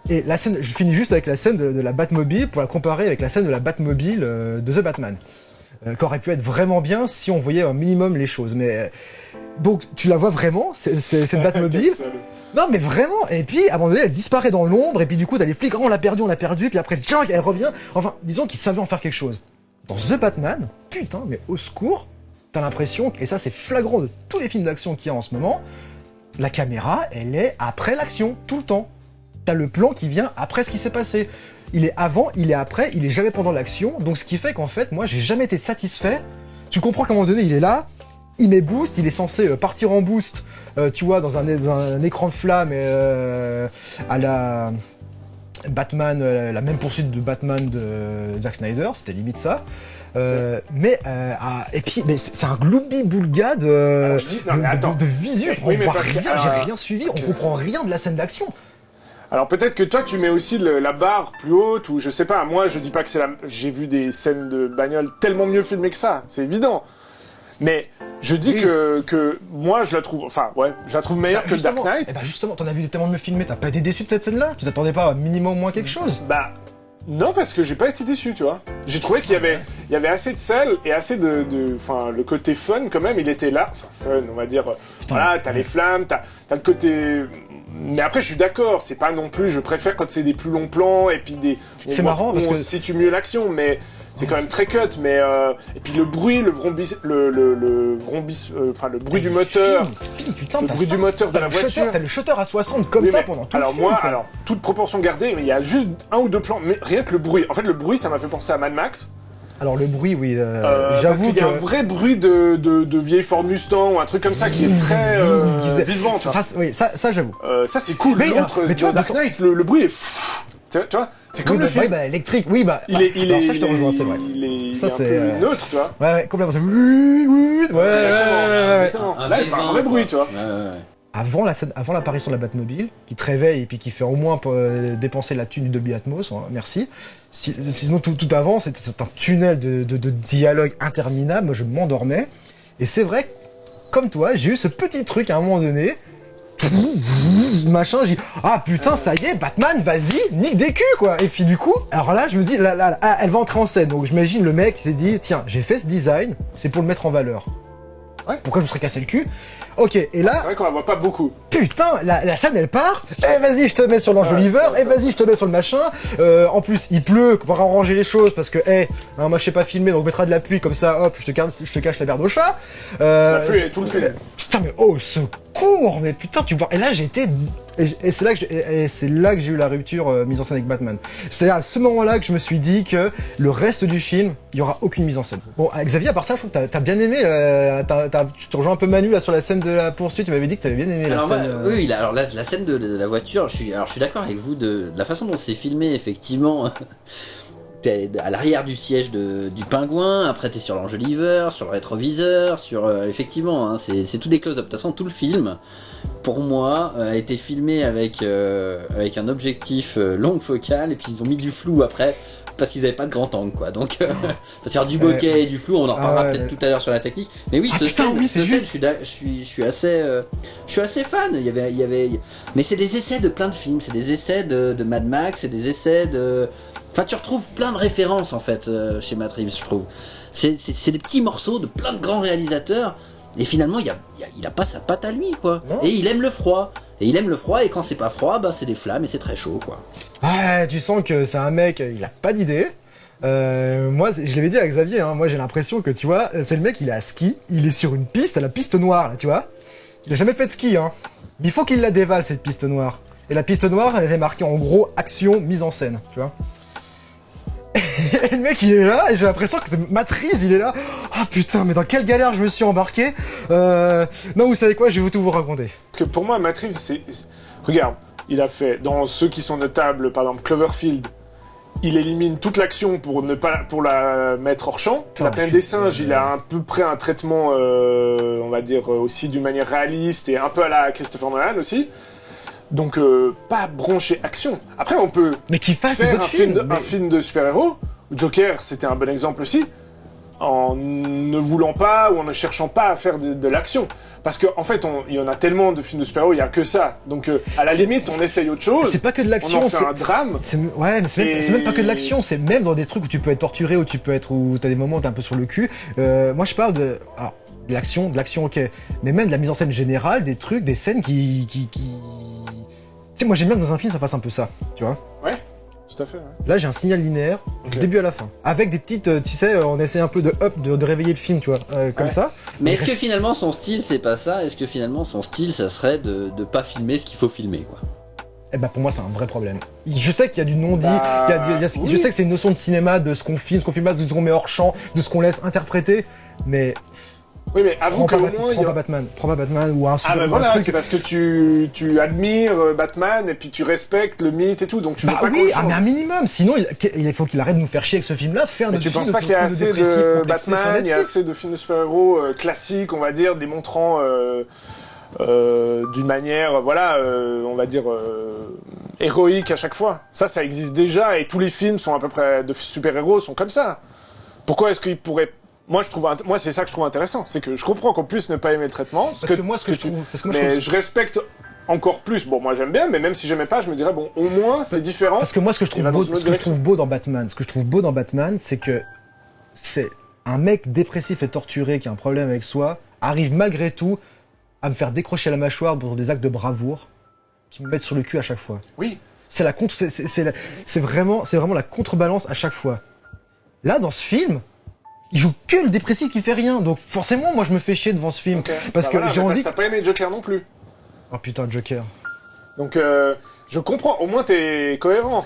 Et la scène, je finis juste avec la scène de la Batmobile pour la comparer avec la scène de la Batmobile de The Batman, qu'aurait pu être vraiment bien si on voyait un minimum les choses. Mais donc tu la vois vraiment, cette Batmobile. Non mais vraiment, et puis à un moment donné elle disparaît dans l'ombre, et puis du coup t'as les flics, oh, on l'a perdu, et puis après tchang, elle revient. Enfin, disons qu'ils savaient en faire quelque chose. Dans The Batman, putain, mais au secours, t'as l'impression, et ça c'est flagrant de tous les films d'action qu'il y a en ce moment, la caméra, elle est après l'action, tout le temps. T'as le plan qui vient après ce qui s'est passé. Il est avant, il est après, il est jamais pendant l'action, donc ce qui fait qu'en fait, moi j'ai jamais été satisfait. Tu comprends qu'à un moment donné il est là, il met boost, il est censé partir en boost, tu vois, dans un écran de flamme à la Batman, la même poursuite de Batman de Zack Snyder, c'était limite ça. Et puis, mais c'est un gloubi-boulga de visu, on voit rien, j'ai rien suivi, on comprend rien de la scène d'action. Alors peut-être que toi tu mets aussi la barre plus haute, ou je sais pas, moi je dis pas que j'ai vu des scènes de bagnole tellement mieux filmées que ça, c'est évident. Mais je dis que moi je la trouve, je la trouve meilleure que Dark Knight. Justement, t'en as vu tellement mieux filmé, t'as pas été déçu de cette scène-là? Tu t'attendais pas à minimum au moins quelque chose? Non, parce que j'ai pas été déçu, tu vois. J'ai trouvé qu'il y avait assez de sel et assez enfin, le côté fun quand même, il était là. Enfin, fun, on va dire. Putain, voilà, t'as les flammes, t'as le côté. Mais après, je suis d'accord, c'est pas non plus. Je préfère quand c'est des plus longs plans et puis des. C'est marrant parce que. On situe mieux l'action, mais. C'est quand même très cut, mais et puis le bruit, le bruit du moteur, putain, le bruit du moteur de la voiture. T'as le shutter à 60 comme ça pendant tout le film. Alors toute proportion gardée, mais il y a juste un ou deux plans, mais rien que le bruit. En fait, le bruit, ça m'a fait penser à Mad Max. Alors le bruit, oui, j'avoue parce qu'il y a un vrai bruit de vieille Ford Mustang ou un truc comme ça qui est très vivant. Ça j'avoue. Ça c'est cool. L'autre, Dark Knight, le bruit est. Tu vois, c'est comme le film. Électrique, oui, bah. Il est, ça, je te rejoins, c'est vrai. Il est un peu neutre, tu vois. Ouais, complètement. Exactement. Là, il fait un vrai bruit, tu vois. Avant l'apparition de la Batmobile, qui te réveille et puis qui fait au moins dépenser la thune du Dolby Atmos, merci. Sinon, tout avant, c'était un tunnel de dialogue interminable. Moi, je m'endormais. Et c'est vrai, comme toi, j'ai eu ce petit truc à un moment donné. Machin, j'ai dit ah putain ça y est Batman vas-y nique des culs quoi. Et puis du coup alors là je me dis là, elle va entrer en scène, donc j'imagine le mec s'est dit tiens j'ai fait ce design c'est pour le mettre en valeur. Pourquoi je me serais cassé le cul. Ok, et là... C'est vrai qu'on la voit pas beaucoup. Putain, la scène elle part, et vas-y je te mets sur l'enjoliveur, et vas-y je te mets sur le machin. En plus il pleut pour arranger les choses parce que moi je sais pas filmer donc on mettra de la pluie comme ça, hop, je te cache la merde au chat. La pluie et tout le film. Putain mais oh secours, mais putain tu vois, et là j'ai été... Et c'est là que j'ai eu la rupture mise en scène avec Batman. C'est à ce moment-là que je me suis dit que le reste du film, il n'y aura aucune mise en scène. Bon, Xavier, à part ça, je trouve que t'as bien aimé. Tu te rejoins un peu Manu là sur la scène de la poursuite. Tu m'avais dit que t'avais bien aimé la scène. Oui, alors la scène de la voiture. Je suis d'accord avec vous de la façon dont c'est filmé, effectivement. T'es à l'arrière du siège du pingouin, après t'es sur l'enjoliveur, sur le rétroviseur, effectivement, hein, c'est tout des close-up. De toute façon, tout le film, pour moi, a été filmé avec un objectif longue focale, et puis ils ont mis du flou après, parce qu'ils avaient pas de grand angle, quoi. Donc, parce qu'il y aura du bokeh et du flou, on en reparlera peut-être tout à l'heure sur la technique. Mais oui, cette scène, je suis assez fan. Il y avait, mais c'est des essais de plein de films, c'est des essais de Mad Max, c'est des essais de... Enfin, tu retrouves plein de références en fait chez Matt Reeves, je trouve. C'est des petits morceaux de plein de grands réalisateurs, et finalement, il a pas sa patte à lui, quoi. Non. Et il aime le froid. Et quand c'est pas froid, bah c'est des flammes et c'est très chaud, quoi. Ah, tu sens que c'est un mec, il a pas d'idée. Moi, je l'avais dit à Xavier, hein, moi j'ai l'impression que tu vois, c'est le mec, il est à ski, il est sur une piste, la piste noire, là, tu vois. Il a jamais fait de ski, hein. Mais il faut qu'il la dévale, cette piste noire. Et la piste noire, elle est marquée en gros action, mise en scène, tu vois. Et le mec il est là et j'ai l'impression que c'est Matt Reeves, il est là. Ah putain, mais dans quelle galère je me suis embarqué. Non, vous savez quoi, je vais tout vous raconter. Que pour moi, Matt Reeves, regarde, il a fait dans ceux qui sont notables, par exemple Cloverfield, il élimine toute l'action pour la mettre hors champ. La Planète des Singes, il a à peu près un traitement, on va dire aussi d'une manière réaliste et un peu à la Christopher Nolan aussi. Donc pas bronché action. Après on peut faire un film de super-héros. Joker c'était un bon exemple aussi, en ne voulant pas ou en ne cherchant pas à faire de l'action. Parce qu'en fait il y en a tellement de films de super-héros, il n'y a que ça. Donc à la limite on essaye autre chose. C'est pas que de l'action, on en fait un drame. Ouais, mais c'est même pas que de l'action, c'est même dans des trucs où tu peux être torturé, où t'as des moments où t'es un peu sur le cul. Moi je parle de l'action ok, mais même de la mise en scène générale, des trucs, des scènes qui... Tu sais, moi j'aime bien que dans un film ça fasse un peu ça, tu vois. Ouais, tout à fait. Ouais. Là j'ai un signal linéaire, du début à la fin. Avec des petites, tu sais, on essaie un peu de réveiller le film, tu vois, comme ça. Mais est-ce que finalement son style c'est pas ça? Est-ce que finalement son style ça serait de pas filmer ce qu'il faut filmer, quoi? Eh ben pour moi c'est un vrai problème. Je sais qu'il y a du non-dit, je sais que c'est une notion de cinéma, de ce qu'on filme pas, de ce qu'on met hors champ, de ce qu'on laisse interpréter, mais... Oui, mais avoue qu'au moins... Prends pas Batman ou un super... Ah ben voilà, c'est parce que tu admires Batman et puis tu respectes le mythe et tout, donc tu veux pas qu'on le change. Mais un minimum, sinon il faut qu'il arrête de nous faire chier avec ce film-là, faire notre film. Mais tu penses pas qu'il y a assez de Batman, il y a assez de films de super-héros classiques, on va dire, démontrant d'une manière, voilà, on va dire, héroïque à chaque fois. Ça existe déjà et tous les films sont à peu près de super-héros sont comme ça. Pourquoi est-ce qu'ils pourraient... Moi, c'est ça que je trouve intéressant, c'est que je comprends qu'on puisse ne pas aimer le traitement, je respecte encore plus. Bon, moi j'aime bien, mais même si j'aimais pas, je me dirais, bon, au moins c'est différent. Parce que moi, ce que je trouve beau dans Batman, c'est que c'est un mec dépressif et torturé qui a un problème avec soi, arrive malgré tout à me faire décrocher la mâchoire pour des actes de bravoure qui me mettent sur le cul à chaque fois. Oui. C'est vraiment la contrebalance à chaque fois. Là, dans ce film, il joue que le dépressif qui fait rien, donc forcément, moi, je me fais chier devant ce film. Okay. Parce que j'ai envie... T'as pas aimé Joker non plus. Oh putain, Joker. Donc, je comprends, au moins t'es cohérent.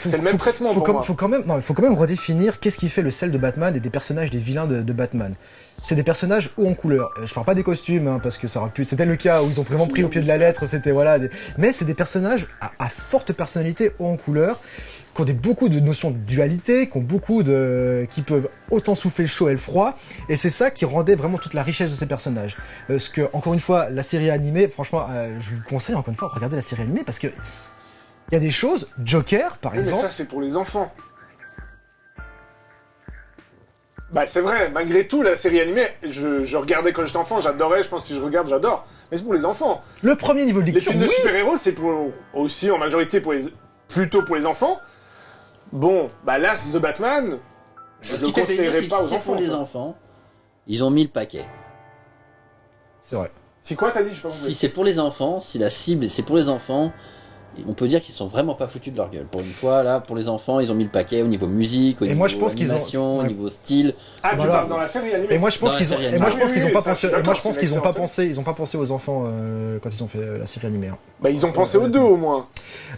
C'est le même traitement pour moi. Faut quand même redéfinir qu'est-ce qui fait le sel de Batman et des personnages, des vilains de Batman. C'est des personnages hauts en couleur. Je parle pas des costumes, hein, parce que ça aurait pu... C'était le cas où ils ont vraiment pris au pied de la lettre, c'était voilà... Mais c'est des personnages à forte personnalité, hauts en couleur, qui ont beaucoup de notions de dualité, qui peuvent autant souffler le chaud et le froid, et c'est ça qui rendait vraiment toute la richesse de ces personnages. Ce que, encore une fois, la série animée, franchement, je vous conseille encore une fois de regarder la série animée, parce que il y a des choses, Joker par exemple... mais ça c'est pour les enfants. Bah c'est vrai, malgré tout, la série animée, je regardais quand j'étais enfant, j'adorais, je pense que si je regarde, j'adore. Mais c'est pour les enfants. Le premier niveau de lecture, les films de super-héros, c'est aussi en majorité plutôt pour les enfants. Bon, bah là, The Batman, je ne le conseillerais pas aux enfants. Pour les enfants, ils ont mis le paquet. C'est vrai. Si quoi, t'as dit? Si c'est pour les enfants, si la cible c'est pour les enfants, on peut dire qu'ils sont vraiment pas foutus de leur gueule. Pour une fois, là, pour les enfants, ils ont mis le paquet au niveau musique, au niveau animation, au niveau style. Ah, tu parles dans la série animée. Et moi, je pense qu'ils ont pas pensé aux enfants quand ils ont fait la série animée. Hein. Bah, ils ont pensé aux deux au moins.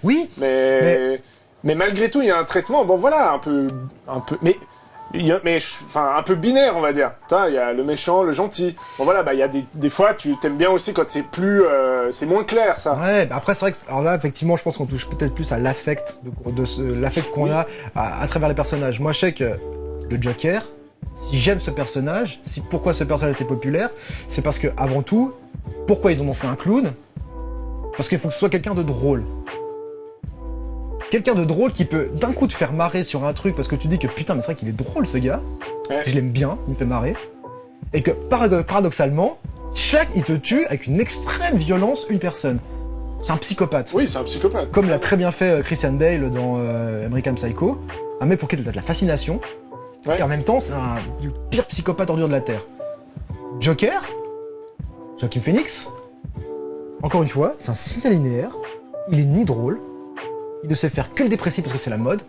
Oui. Mais malgré tout, il y a un traitement. Bon, voilà, un peu, un peu binaire, on va dire. Il y a le méchant, le gentil. Bon voilà, bah il y a des fois, tu t'aimes bien aussi quand c'est plus, c'est moins clair, ça. Ouais. Bah après c'est vrai que, alors là effectivement, je pense qu'on touche peut-être plus à l'affect, l'affect qu'on a à travers les personnages. Moi, je sais que le Joker, si j'aime ce personnage, pourquoi ce personnage était populaire, c'est parce que avant tout, pourquoi ils en ont fait un clown? Parce qu'il faut que ce soit quelqu'un de drôle. Quelqu'un de drôle qui peut d'un coup te faire marrer sur un truc parce que tu dis que putain mais c'est vrai qu'il est drôle ce gars, ouais. Je l'aime bien, il me fait marrer, et que paradoxalement, il te tue avec une extrême violence une personne. C'est un psychopathe. Oui, c'est un psychopathe. Comme l'a très bien fait Christian Bale dans American Psycho, un mec pour qui t'as de la fascination, ouais. Et en même temps c'est le pire psychopathe ordure de la Terre. Joker, Joaquin Phoenix, encore une fois, c'est un signal linéaire, il est ni drôle, il ne sait faire que le dépressif parce que c'est la mode.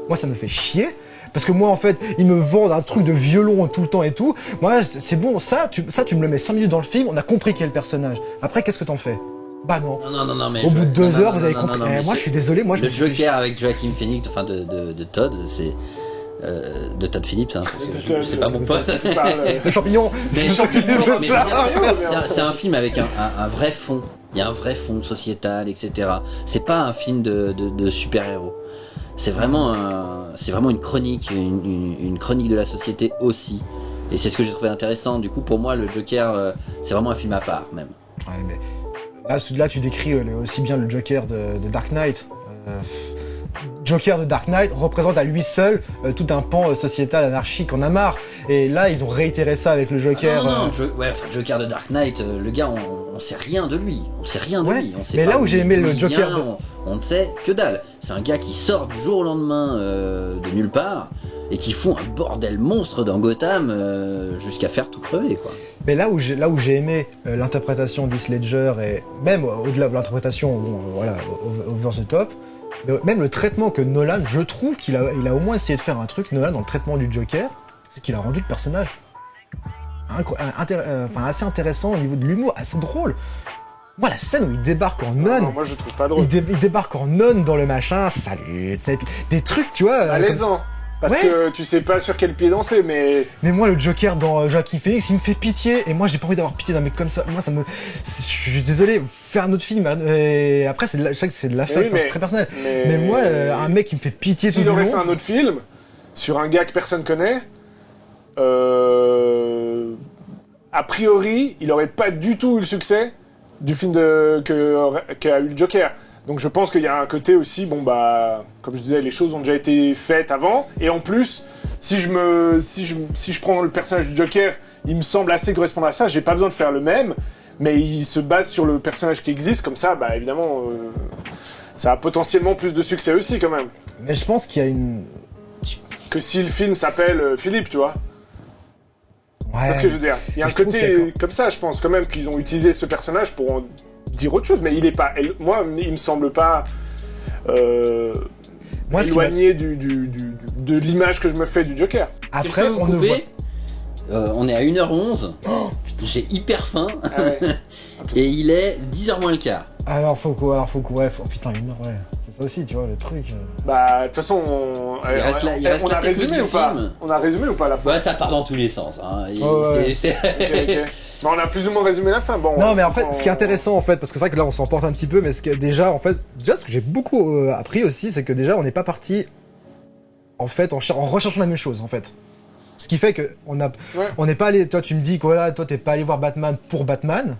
Moi, ça me fait chier. Parce que moi, en fait, ils me vendent un truc de violon tout le temps et tout. Moi, c'est bon, ça, tu me le mets 5 minutes dans le film, on a compris qui est le personnage. Après, qu'est-ce que t'en fais? Bah non. Non, mais au bout de 2 heures, vous avez compris. Moi, je suis désolé. Moi, le Joker avec Joaquin Phoenix, enfin de Todd, c'est... de Todd Phillips, hein, parce que c'est pas mon pote. Le champignon. C'est un film avec un vrai fond. Il y a un vrai fond sociétal, etc. C'est pas un film de super-héros. C'est vraiment une chronique, une chronique de la société aussi. Et c'est ce que j'ai trouvé intéressant. Du coup, pour moi, le Joker, c'est vraiment un film à part, même. Ouais, mais là, tu décris aussi bien le Joker de Dark Knight. Joker de Dark Knight représente à lui seul tout un pan sociétal anarchique en a marre. Et là, ils ont réitéré ça avec le Joker. Joker de Dark Knight, le gars, on sait rien de lui. On sait rien de lui. On sait mais pas là où j'ai aimé le Joker... On ne sait que dalle. C'est un gars qui sort du jour au lendemain de nulle part et qui fout un bordel monstre dans Gotham jusqu'à faire tout crever, quoi. Mais là où j'ai aimé l'interprétation d'Heath Ledger, et même au-delà de l'interprétation, over the top, mais même le traitement que Nolan, je trouve qu'il a au moins essayé de faire un truc, Nolan, dans le traitement du Joker, c'est qu'il a rendu le personnage assez intéressant au niveau de l'humour, assez drôle. Moi, la scène où il débarque en nonne... Non, moi, je trouve pas drôle. Il débarque en nonne dans le machin, salut, des trucs, tu vois... Malaisant. Parce que tu sais pas sur quel pied danser, mais... Mais moi, le Joker dans Joaquin Phoenix, il me fait pitié, et moi, j'ai pas envie d'avoir pitié d'un mec comme ça. Moi, je suis désolé, faire un autre film, et après, je sais que c'est de l'affect, c'est très personnel. Mais moi, un mec qui me fait pitié tout le long... S'il aurait fait un autre film, sur un gars que personne connaît, a priori, il aurait pas du tout eu le succès du film qu'a eu le Joker. Donc je pense qu'il y a un côté aussi, comme je disais, les choses ont déjà été faites avant, et en plus, si je prends le personnage du Joker, il me semble assez correspondre à ça, j'ai pas besoin de faire le même, mais il se base sur le personnage qui existe, comme ça, bah évidemment, ça a potentiellement plus de succès aussi quand même. Mais je pense qu'il y a une... Que si le film s'appelle Philippe, tu vois. Ouais. C'est ce que je veux dire. Il y a un côté comme ça, je pense quand même qu'ils ont utilisé ce personnage pour en dire autre chose, mais il est pas... Moi, il me semble pas... éloigné de l'image que je me fais du Joker. Après, on ne voit... on est à 1h11, j'ai hyper faim, et il est 10h moins le quart. Alors faut quoi, putain 1h, ouais. C'est ça aussi, tu vois, le truc. Bah, de toute façon, on a résumé ou pas? On a résumé ou pas la fin? Ouais, ça part dans tous les sens. Hein. Okay. Bah, on a plus ou moins résumé la fin. Bon, non, mais en fait, ce qui est intéressant, en fait, parce que c'est vrai que là, on s'emporte un petit peu, mais ce que déjà, en fait, ce que j'ai beaucoup appris aussi, c'est que déjà, on n'est pas parti, en fait, en recherchant la même chose, en fait. Ce qui fait que on n'est pas allé. Toi, tu me dis que voilà, toi, t'es pas allé voir Batman pour Batman.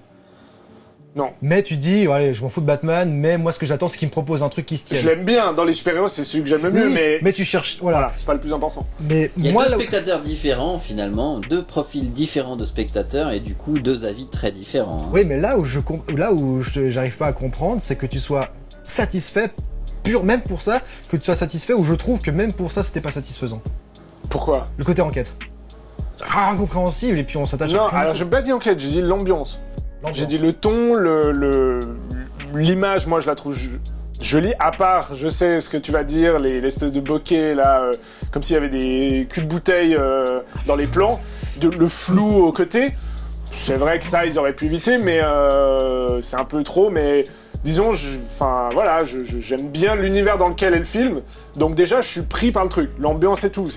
Non. Mais tu dis, allez, je m'en fous de Batman, mais moi, ce que j'attends, c'est qu'il me propose un truc qui se tienne. Je l'aime bien, dans les super-héros, c'est celui que j'aime le mieux, mais tu cherches, voilà, c'est pas le plus important. Mais il y a deux spectateurs différents, finalement, deux profils différents de spectateurs, et du coup, deux avis très différents. Hein. Oui, mais là où j'arrive pas à comprendre, c'est que tu sois satisfait, même pour ça, que tu sois satisfait, ou je trouve que même pour ça, c'était pas satisfaisant. Pourquoi? Le côté enquête. C'est incompréhensible, et puis on s'attache à... Non, alors j'ai pas dit enquête, j'ai dit l'ambiance. J'ai dit le ton, l'image, moi je la trouve jolie, à part, je sais ce que tu vas dire, l'espèce de bokeh là, comme s'il y avait des culs de bouteille dans les plans, le flou au côté. C'est vrai que ça, ils auraient pu éviter, mais c'est un peu trop, mais disons, j'aime bien l'univers dans lequel est le film, donc déjà je suis pris par le truc, l'ambiance et tout.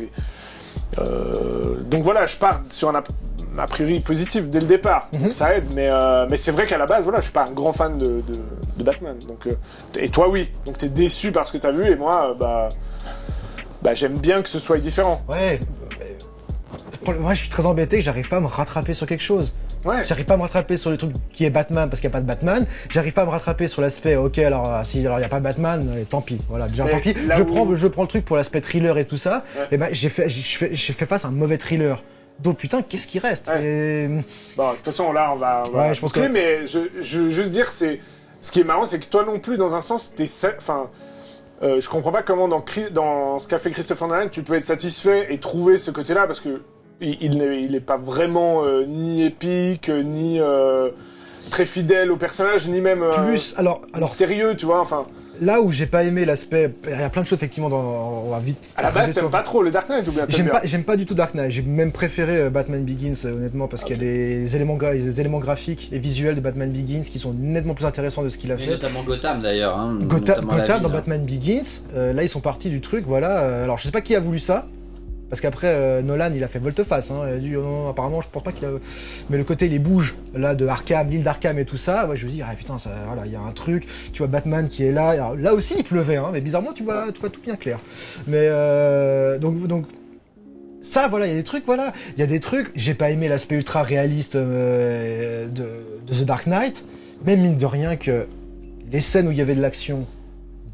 Donc voilà, je pars sur un a priori positif dès le départ, donc ça aide, mais c'est vrai qu'à la base, voilà, je suis pas un grand fan de Batman, donc, et toi oui, donc t'es déçu par ce que t'as vu, et moi, j'aime bien que ce soit différent. Ouais, moi je suis très embêté que j'arrive pas à me rattraper sur quelque chose. Ouais. J'arrive pas à me rattraper sur le truc qui est Batman parce qu'il n'y a pas de Batman. J'arrive pas à me rattraper sur l'aspect, ok, alors si il n'y a pas Batman, tant pis. Voilà, déjà tant pis. Je prends le truc pour l'aspect thriller et tout ça. Ouais. Et ben j'ai fait face à un mauvais thriller. Donc putain, qu'est-ce qui reste? Ouais. Bon, de toute façon, là, on va je pense que... mais je veux juste dire, ce qui est marrant, c'est que toi non plus, dans un sens, je comprends pas comment dans ce qu'a fait Christopher Nolan, tu peux être satisfait et trouver ce côté-là, parce que il n'est pas vraiment ni épique, ni très fidèle au personnage, ni même mystérieux, tu vois, enfin... Là où j'ai pas aimé l'aspect... Il y a plein de choses, effectivement, on va vite... À la base, t'aimes pas trop le Dark Knight, ou bien t'aimes bien? J'aime pas du tout Dark Knight, j'ai même préféré Batman Begins, honnêtement, parce qu'il y a des éléments graphiques et visuels de Batman Begins qui sont nettement plus intéressants de ce qu'il a fait. Et notamment Gotham, d'ailleurs. Hein, Gotham dans Batman Begins, là, ils sont partis du truc, voilà... alors, je sais pas qui a voulu ça, parce qu'après, Nolan, il a fait volte-face, hein, il a dit, non, apparemment, je pense pas qu'il a... Mais le côté, les bouges, là, de Arkham, l'île d'Arkham et tout ça, ouais, je me dis, putain, voilà, il y a un truc, tu vois Batman qui est là, alors, là aussi, il pleuvait, hein, mais bizarrement, tu vois tout bien clair. Mais, donc, ça, voilà, il y a des trucs, j'ai pas aimé l'aspect ultra réaliste de The Dark Knight, mais mine de rien que les scènes où il y avait de l'action,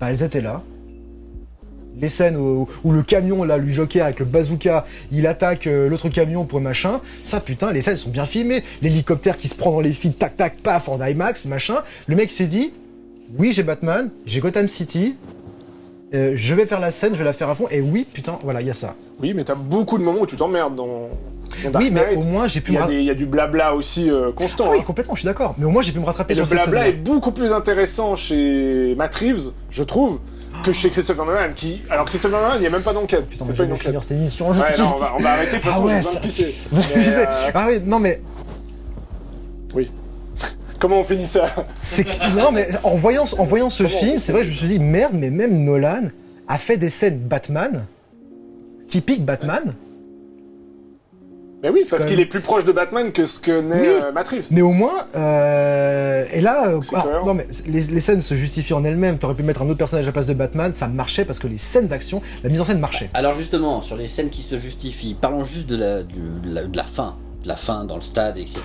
elles étaient là. Les scènes où le camion, là, le Joker avec le bazooka, il attaque l'autre camion pour machin, ça putain, les scènes sont bien filmées. L'hélicoptère qui se prend dans les fils, tac tac, paf, en IMAX, machin. Le mec s'est dit, oui j'ai Batman, j'ai Gotham City, je vais faire la scène, je vais la faire à fond, et oui putain, voilà, il y a ça. Oui, mais t'as beaucoup de moments où tu t'emmerdes dans Dark Knight. Mais au moins j'ai pu il y a du blabla aussi constant. Oui, complètement, je suis d'accord, mais au moins j'ai pu me rattraper sur cette scène. Le blabla est beaucoup plus intéressant chez Matt Reeves, je trouve, que chez Christopher Nolan, alors Christopher Nolan, il n'y a même pas d'enquête, c'est pas une enquête. Cette émission. Ouais, non, on va arrêter, de toute façon, j'ai besoin de pisser. Ah oui, non mais... Oui. Comment on finit ça? Non mais, en voyant ce film, c'est vrai, je me suis dit, merde, mais même Nolan a fait des scènes Batman, typiques Batman. Mais oui, parce qu'il est plus proche de Batman que ce que n'est Matt Reeves. Mais au moins, et là, non mais les scènes se justifient en elles-mêmes. T'aurais pu mettre un autre personnage à la place de Batman, ça marchait parce que les scènes d'action, la mise en scène marchait. Alors justement, sur les scènes qui se justifient, parlons juste de la fin. De la fin dans le stade, etc.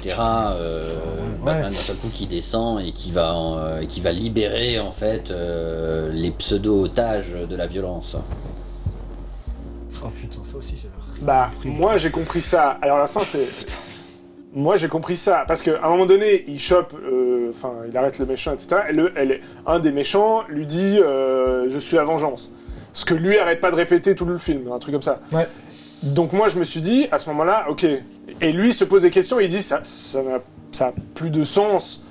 Batman d'un seul coup qui descend et qui va libérer en fait les pseudo-otages de la violence. Oh putain, ça aussi c'est... Moi j'ai compris ça. Alors la fin c'est... Moi, j'ai compris ça, parce qu'à un moment donné, il chope, il arrête le méchant, etc. Et un des méchants lui dit je suis la vengeance. Ce que lui arrête pas de répéter tout le film, un truc comme ça. Ouais. Donc moi, je me suis dit, à ce moment-là, ok. Et lui se pose des questions, il dit ça a plus de sens,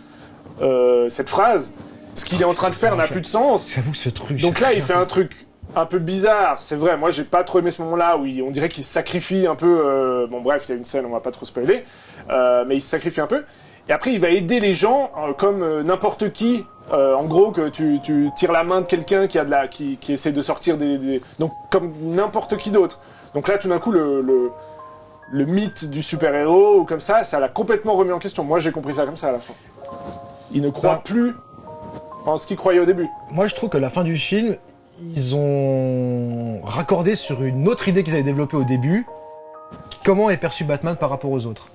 cette phrase. Ce qu'il est en train de faire n'a plus de sens. J'avoue que ce truc... Donc là, il fait un truc un peu bizarre, c'est vrai. Moi, j'ai pas trop aimé ce moment-là où on dirait qu'il se sacrifie un peu. Bon, bref, il y a une scène, on va pas trop spoiler. Mais il se sacrifie un peu. Et après, il va aider les gens comme n'importe qui. En gros, que tu tires la main de quelqu'un qui essaie de sortir donc, comme n'importe qui d'autre. Donc là, tout d'un coup, le mythe du super-héros, ou comme ça l'a complètement remis en question. Moi, j'ai compris ça comme ça à la fin. Il ne croit plus en ce qu'il croyait au début. Moi, je trouve que la fin du film, ils ont raccordé sur une autre idée qu'ils avaient développée au début. Comment est perçu Batman par rapport aux autres.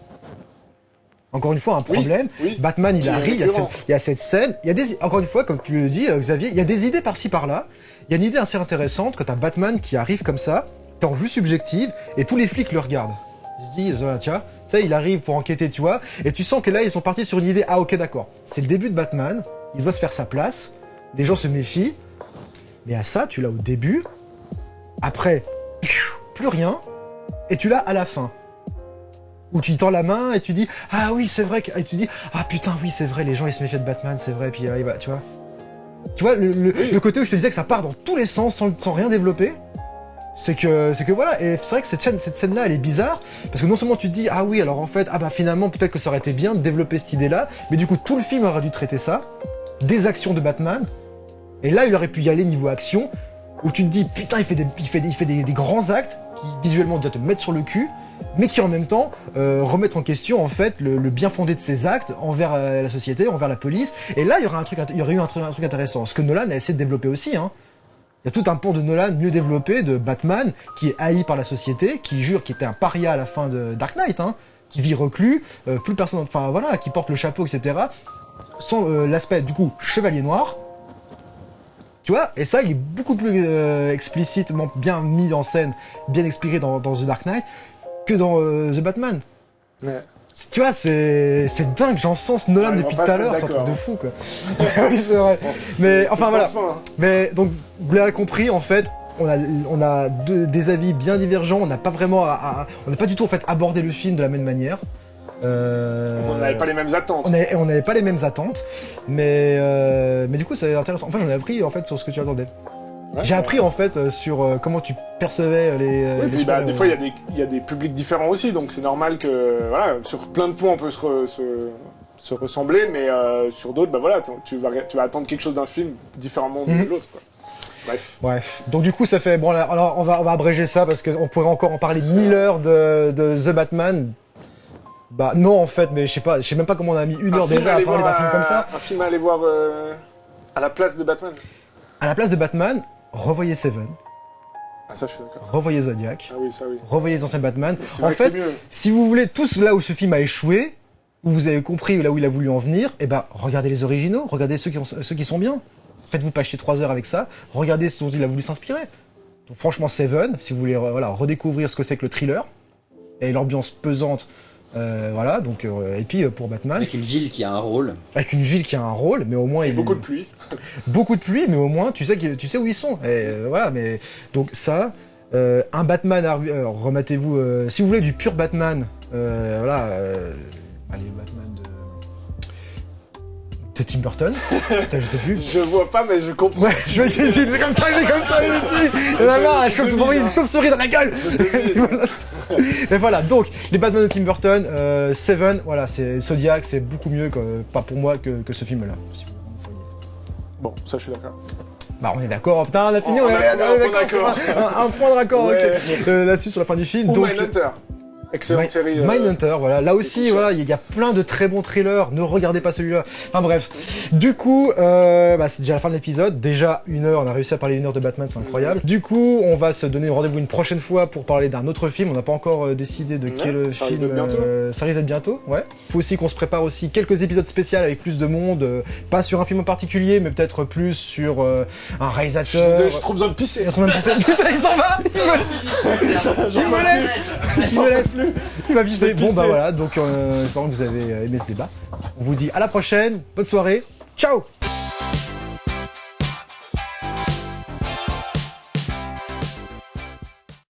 Encore une fois, un problème. Oui. Batman, il arrive, il y a cette scène. Encore une fois, comme tu le dis, Xavier, il y a des idées par-ci par-là. Il y a une idée assez intéressante quand t'as Batman qui arrive comme ça, t'es en vue subjective, et tous les flics le regardent. Ils se disent, voilà, tu sais, il arrive pour enquêter, tu vois, et tu sens que là, ils sont partis sur une idée, ah ok, d'accord. C'est le début de Batman, il doit se faire sa place, les gens se méfient, mais à ça, tu l'as au début, après, plus rien, et tu l'as à la fin. Où tu y tends la main et tu dis ah oui c'est vrai et tu dis ah putain oui c'est vrai les gens ils se méfient de Batman c'est vrai puis il va tu vois le côté où je te disais que ça part dans tous les sens sans rien développer c'est que voilà et c'est vrai que cette scène là elle est bizarre parce que non seulement tu te dis ah oui alors en fait ah bah finalement peut-être que ça aurait été bien de développer cette idée là mais du coup tout le film aurait dû traiter ça des actions de Batman et là il aurait pu y aller niveau action où tu te dis putain il fait des grands actes qui visuellement doivent te mettre sur le cul mais qui en même temps remettent en question en fait le bien fondé de ses actes envers la société, envers la police. Et là, il y aurait eu un truc intéressant. Ce que Nolan a essayé de développer aussi. Hein. Il y a tout un pan de Nolan mieux développé de Batman qui est haï par la société, qui jure qu'il était un paria à la fin de Dark Knight, hein, qui vit reclus, plus personne, enfin voilà, qui porte le chapeau, etc. Sans l'aspect du coup chevalier noir. Tu vois, et ça, il est beaucoup plus explicitement bien mis en scène, bien expliqué dans The Dark Knight. Que dans The Batman. Ouais. Tu vois, c'est dingue, j'en sens Nolan depuis tout à l'heure, c'est un truc de fou quoi. Oui, c'est vrai. Mais enfin voilà. Hein. Mais donc, vous l'avez compris, en fait, on a des avis bien divergents, on n'a pas vraiment on n'a pas du tout en fait abordé le film de la même manière. On n'avait pas les mêmes attentes. On n'avait pas les mêmes attentes, mais du coup c'est intéressant. Enfin, j'en ai appris en fait sur ce que tu attendais. Ouais, j'ai appris en fait sur comment tu percevais les. Oui, puis des fois il y a des publics différents aussi, donc c'est normal que voilà, sur plein de points on peut se ressembler, mais sur d'autres, bah voilà, tu vas attendre quelque chose d'un film différemment de l'autre. Quoi. Bref. Donc du coup ça fait bon. Alors on va abréger ça parce qu'on pourrait encore en parler 1000 heures de The Batman. Bah non en fait, mais je sais même pas comment on a mis une heure déjà à parler d'un film comme ça. Un film à aller voir à la place de Batman. À la place de Batman. Revoyez Seven. Ah ça je suis d'accord. Revoyez Zodiac. Ah oui, ça oui. Revoyez les anciens Batman. En fait, si vous voulez tous là où ce film a échoué, où vous avez compris là où il a voulu en venir, et ben regardez les originaux, regardez ceux qui sont bien. Faites-vous pas chier 3 heures avec ça. Regardez ce dont il a voulu s'inspirer. Donc franchement Seven, si vous voulez redécouvrir ce que c'est que le thriller et l'ambiance pesante. Voilà, donc et puis pour Batman. Avec une ville qui a un rôle. Avec une ville qui a un rôle, mais au moins il beaucoup de pluie. Beaucoup de pluie, mais au moins tu sais où ils sont. Et voilà, mais donc ça, un Batman, remettez-vous, si vous voulez du pur Batman, voilà, allez Batman de Tim Burton. Putain, je sais plus. Je vois pas, mais je comprends. Ouais, je vais essayer de comme ça, il y en a marre, une chauve-souris dans la gueule. Mais voilà, donc les Batman de Tim Burton, Seven, voilà, c'est Zodiac, c'est beaucoup mieux, pas pour moi, que ce film-là. Bon, ça je suis d'accord. Bah on est d'accord, putain on a fini, on est d'accord. Un point de raccord là-dessus sur la fin du film. Donc, Mindhunter. Excellente série. Mindhunter, voilà. Là aussi, voilà, il y a plein de très bons thrillers. Ne regardez pas celui-là. Enfin bref. Du coup, c'est déjà la fin de l'épisode. Déjà 1 heure. On a réussi à parler 1 heure de Batman, c'est incroyable. Du coup, on va se donner rendez-vous une prochaine fois pour parler d'un autre film. On n'a pas encore décidé de quel film. Ça risque d'être bientôt. Ouais. Faut aussi qu'on se prépare aussi quelques épisodes spéciaux avec plus de monde. Pas sur un film en particulier, mais peut-être plus sur un réalisateur. J'ai trop besoin de pisser. Putain, il s'en va. Je me laisse. plus. Il m'a visé. Bon bah voilà, donc j'espère que vous avez aimé ce débat. On vous dit à la prochaine, bonne soirée, ciao.